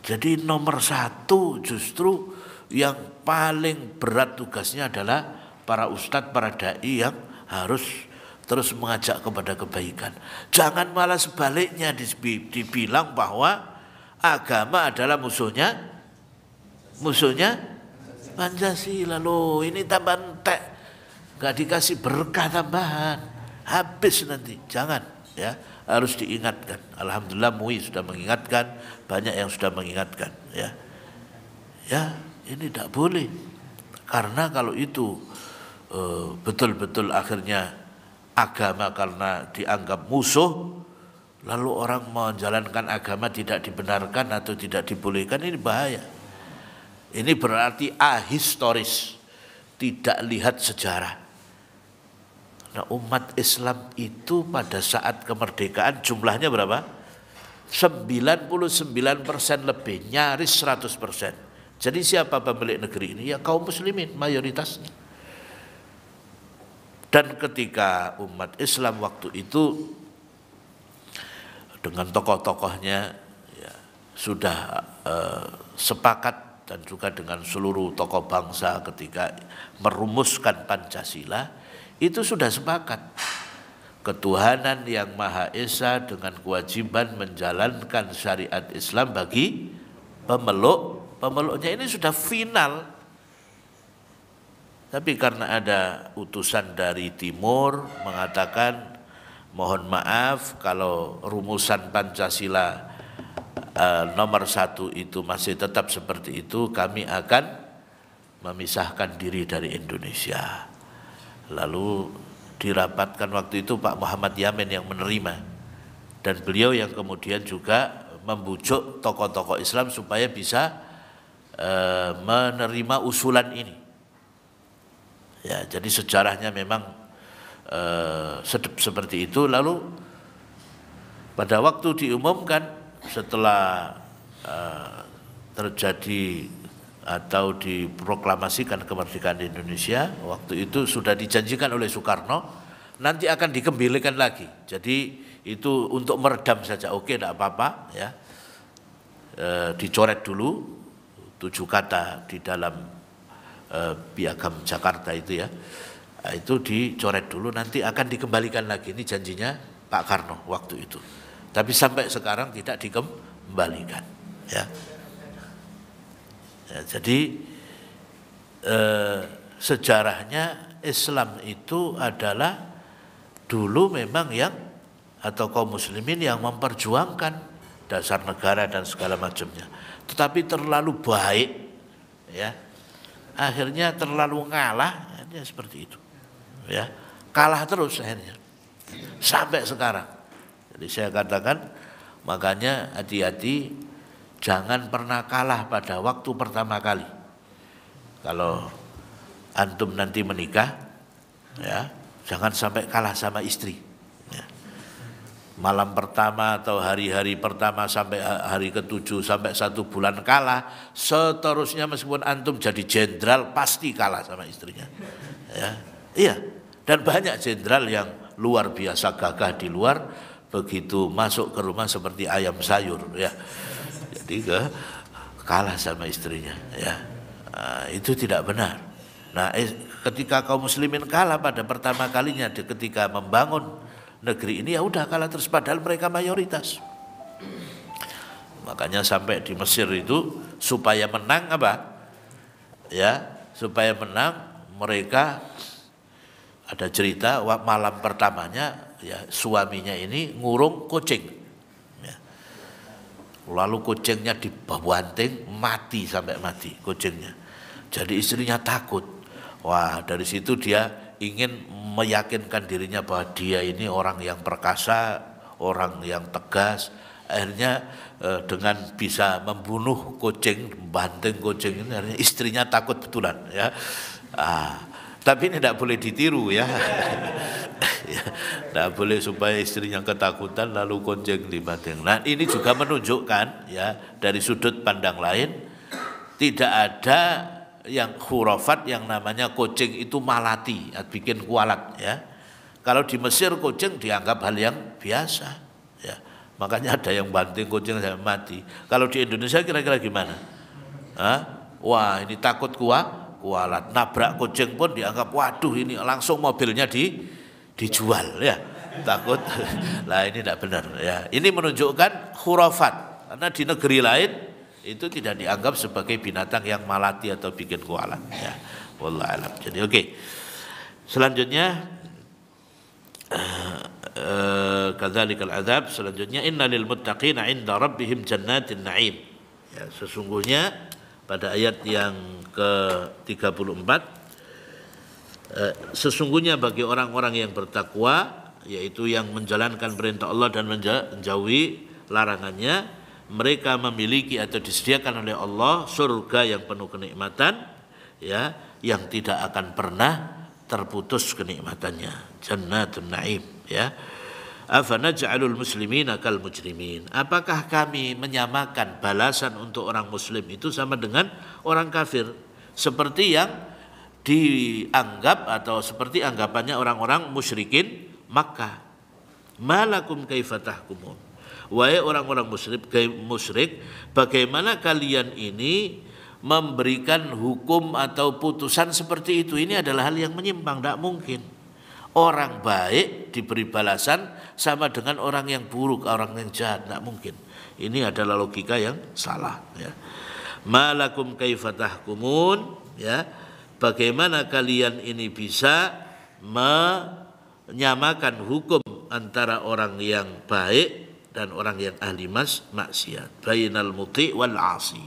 Jadi nomor 1 justru yang paling berat tugasnya adalah para ustadz, para dai yang harus terus mengajak kepada kebaikan. Jangan malah sebaliknya dibilang bahwa agama adalah musuhnya Pancasila. Loh, ini tambah entek, gak dikasih berkah tambahan, habis nanti. Jangan, ya. Harus diingatkan. Alhamdulillah MUI sudah mengingatkan, banyak yang sudah mengingatkan, ya. Ya, ini tidak boleh. Karena kalau itu betul-betul akhirnya agama karena dianggap musuh, lalu orang menjalankan agama tidak dibenarkan atau tidak dibolehkan, ini bahaya. Ini berarti ahistoris. tidak lihat sejarah. Nah, umat Islam itu pada saat kemerdekaan jumlahnya berapa? 99% lebih, nyaris 100%. Jadi siapa pemilik negeri ini? Ya kaum muslimin mayoritasnya. Dan ketika umat Islam waktu itu dengan tokoh-tokohnya ya, sudah sepakat dan juga dengan seluruh tokoh bangsa ketika merumuskan Pancasila, itu sudah sepakat ketuhanan yang Maha Esa dengan kewajiban menjalankan syariat Islam bagi pemeluknya, ini sudah final. Tapi karena ada utusan dari timur mengatakan mohon maaf kalau rumusan Pancasila nomor 1 itu masih tetap seperti itu, kami akan memisahkan diri dari Indonesia. Lalu dirapatkan waktu itu Pak Muhammad Yamin yang menerima, dan beliau yang kemudian juga membujuk tokoh-tokoh Islam supaya bisa menerima usulan ini. Ya, jadi sejarahnya memang seperti itu. Lalu pada waktu diumumkan setelah terjadi atau diproklamasikan kemerdekaan Indonesia, waktu itu sudah dijanjikan oleh Soekarno nanti akan dikembalikan lagi. Jadi itu untuk meredam saja, oke, tidak apa-apa ya. Dicoret dulu 7 kata di dalam Piagam Jakarta itu ya. Itu dicoret dulu, nanti akan dikembalikan lagi. Ini janjinya Pak Karno waktu itu. Tapi sampai sekarang tidak dikembalikan ya. Ya, jadi sejarahnya Islam itu adalah dulu memang yang atau kaum muslimin yang memperjuangkan dasar negara dan segala macamnya. Tetapi terlalu baik ya, akhirnya terlalu ngalah, akhirnya seperti itu ya, kalah terus akhirnya sampai sekarang. Jadi saya katakan makanya hati-hati, jangan pernah kalah pada waktu pertama kali. Kalau antum nanti menikah, ya, jangan sampai kalah sama istri. Ya. Malam pertama atau hari-hari pertama sampai hari ke-7 sampai 1 bulan kalah, seterusnya meskipun antum jadi jenderal pasti kalah sama istrinya. Ya. Iya, dan banyak jenderal yang luar biasa gagah di luar, begitu masuk ke rumah seperti ayam sayur, ya. Jadi kalah sama istrinya ya. Itu tidak benar. Nah, ketika kaum muslimin kalah pada pertama kalinya ketika membangun negeri ini, ya udah kalah terus, padahal mereka mayoritas. Makanya sampai di Mesir itu supaya menang apa? Ya, supaya menang mereka ada cerita malam pertamanya ya suaminya ini ngurung kucing. Lalu kucingnya dibanting, mati sampai mati kucingnya. Jadi istrinya takut. Wah, dari situ dia ingin meyakinkan dirinya bahwa dia ini orang yang perkasa, orang yang tegas. Akhirnya dengan bisa membunuh kucing, banting kucing ini, akhirnya istrinya takut betulan ya. Tapi ini tidak boleh ditiru ya. Tidak boleh supaya istrinya ketakutan lalu kucing dibanting. Nah, ini juga menunjukkan ya dari sudut pandang lain, tidak ada yang khurafat yang namanya kucing itu malati, bikin kualat ya. Kalau di Mesir kucing dianggap hal yang biasa ya. Makanya ada yang banting kucing sampai mati. Kalau di Indonesia kira-kira gimana? Wah, ini takut kualat, nabrak kucing pun dianggap waduh ini langsung mobilnya dijual ya, takut. Lah ini tidak benar ya. Ini menunjukkan khurafat, karena di negeri lain itu tidak dianggap sebagai binatang yang malati atau bikin kualat ya. Wallahu alam. Jadi oke. Selanjutnya kadzalikal adzab, selanjutnya innalil muttaqina 'inda rabbihim jannatin na'im. Ya, sesungguhnya pada ayat yang ke-34, sesungguhnya bagi orang-orang yang bertakwa, yaitu yang menjalankan perintah Allah dan menjauhi larangannya, mereka memiliki atau disediakan oleh Allah surga yang penuh kenikmatan ya, yang tidak akan pernah terputus kenikmatannya, jannatun na'im, ya. Afanaj'alul muslimina kal mujrimin. Apakah kami menyamakan balasan untuk orang muslim itu sama dengan orang kafir, seperti yang dianggap atau seperti anggapannya orang-orang musyrikin Makkah. Malakum kaifa tahkumun. Wahai orang-orang musyrik, bagaimana kalian ini memberikan hukum atau putusan seperti itu? Ini adalah hal yang menyimpang, tidak mungkin. Orang baik diberi balasan sama dengan orang yang buruk, orang yang jahat, tidak mungkin. Ini adalah logika yang salah, ya. Malakum kaifa tahkumun, ya. Bagaimana kalian ini bisa menyamakan hukum antara orang yang baik dan orang yang ahli maksiat, bainal muti wal asi,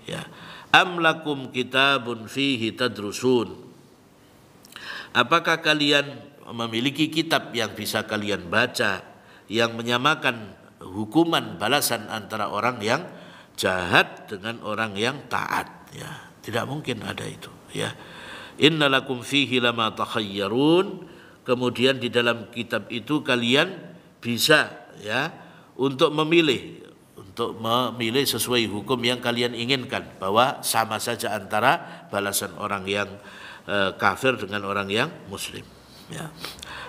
ya. Am lakum kitabun fihi tadrusun. Apakah kalian memiliki kitab yang bisa kalian baca yang menyamakan hukuman balasan antara orang yang jahat dengan orang yang taat, ya. Tidak mungkin ada itu, ya. Innalakum fihi lama takhayyarun. Kemudian di dalam kitab itu kalian bisa, ya, untuk memilih sesuai hukum yang kalian inginkan, bahwa sama saja antara balasan orang yang kafir dengan orang yang muslim, ya.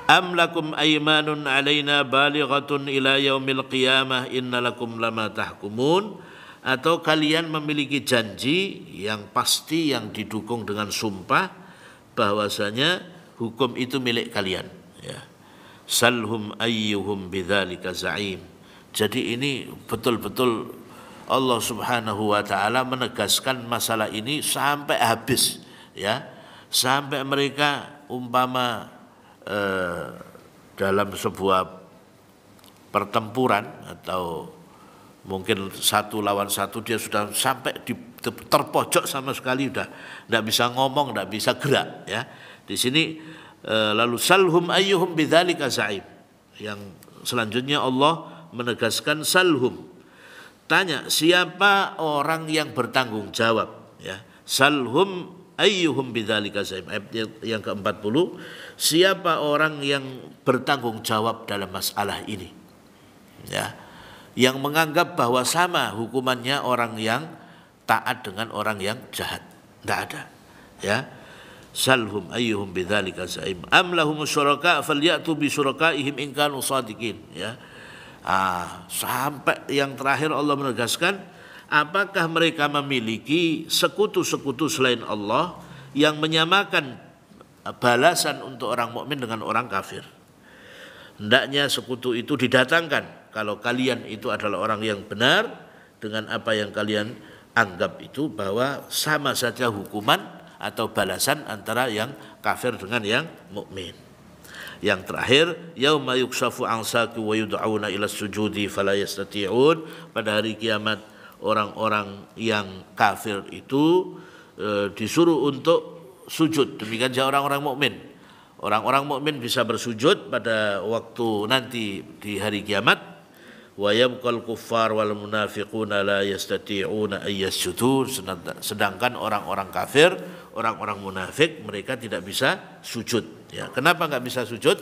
Am lakum aymanun alaina balighatun ila yaumil qiyamah innalakum lama tahkumun. Atau kalian memiliki janji yang pasti yang didukung dengan sumpah bahwasanya hukum itu milik kalian, ya. Salhum ayyuhum bidzalika za'im. Jadi ini betul-betul Allah Subhanahu wa taala menegaskan masalah ini sampai habis, ya. Sampai mereka umpama dalam sebuah pertempuran atau mungkin satu lawan satu, dia sudah sampai di terpojok sama sekali, udah tidak bisa ngomong, tidak bisa gerak, ya. Di sini lalu salhum ayyuhum bidzalika za'im. Yang selanjutnya Allah menegaskan salhum. Tanya siapa orang yang bertanggung jawab, ya. Salhum ayyuhum bidzalika za'im. Ayat yang ke-40, siapa orang yang bertanggung jawab dalam masalah ini, ya, yang menganggap bahwa sama hukumannya orang yang taat dengan orang yang jahat. Tidak ada, ya. Salhum ayyuhum bidzalika za'im. Am lahum syuraka falyatu bi syurakaihim in kanu shadiqin, ya. Sampai yang terakhir Allah menegaskan, apakah mereka memiliki sekutu-sekutu selain Allah yang menyamakan balasan untuk orang mukmin dengan orang kafir? Hendaknya sekutu itu didatangkan kalau kalian itu adalah orang yang benar dengan apa yang kalian anggap itu, bahwa sama saja hukuman atau balasan antara yang kafir dengan yang mukmin. Yang terakhir, yauma yukshafu an saqi wa yud'auna ila sujudi fala yastati'un. Pada hari kiamat orang-orang yang kafir itu disuruh untuk sujud. Demikian juga orang-orang mukmin. Orang-orang mukmin bisa bersujud pada waktu nanti di hari kiamat. Wa yabqal kuffar wal munafiquna la yastati'una ay yasjudu. Sedangkan orang-orang kafir, orang-orang munafik, mereka tidak bisa sujud, ya. Kenapa enggak bisa sujud?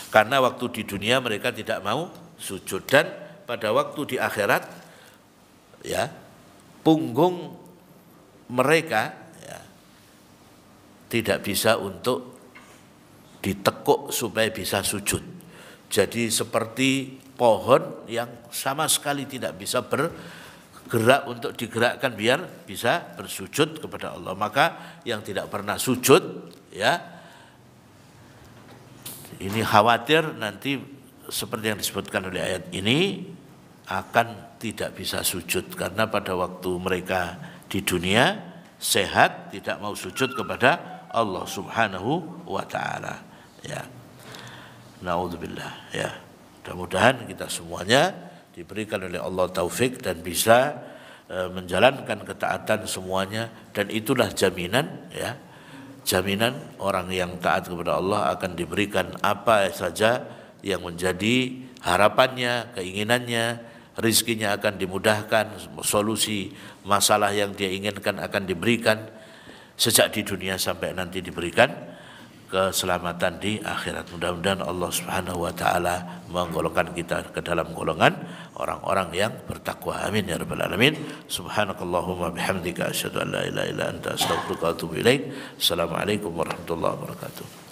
Karena waktu di dunia mereka tidak mau sujud, dan pada waktu di akhirat, ya, punggung mereka, ya, tidak bisa untuk ditekuk supaya bisa sujud. Jadi seperti pohon yang sama sekali tidak bisa bergerak untuk digerakkan biar bisa bersujud kepada Allah. Maka yang tidak pernah sujud, ya, ini khawatir nanti seperti yang disebutkan oleh ayat ini akan tidak bisa sujud, karena pada waktu mereka di dunia sehat tidak mau sujud kepada Allah Subhanahu wa taala, ya. Naudzubillah, ya. Mudah-mudahan kita semuanya diberikan oleh Allah taufik dan bisa menjalankan ketaatan semuanya, dan itulah jaminan, ya, jaminan orang yang taat kepada Allah akan diberikan apa saja yang menjadi harapannya, keinginannya, rizkinya akan dimudahkan, solusi masalah yang dia inginkan akan diberikan, sejak di dunia sampai nanti diberikan keselamatan di akhirat. Mudah-mudahan Allah Subhanahu wa taala menggolongkan kita ke dalam golongan orang-orang yang bertakwa. Amin ya rabbal alamin. Subhanakallahumma bihamdika asyhadu an la ilaha illa anta astaghfiruka wa atubu ilaik. Assalamualaikum warahmatullahi wabarakatuh.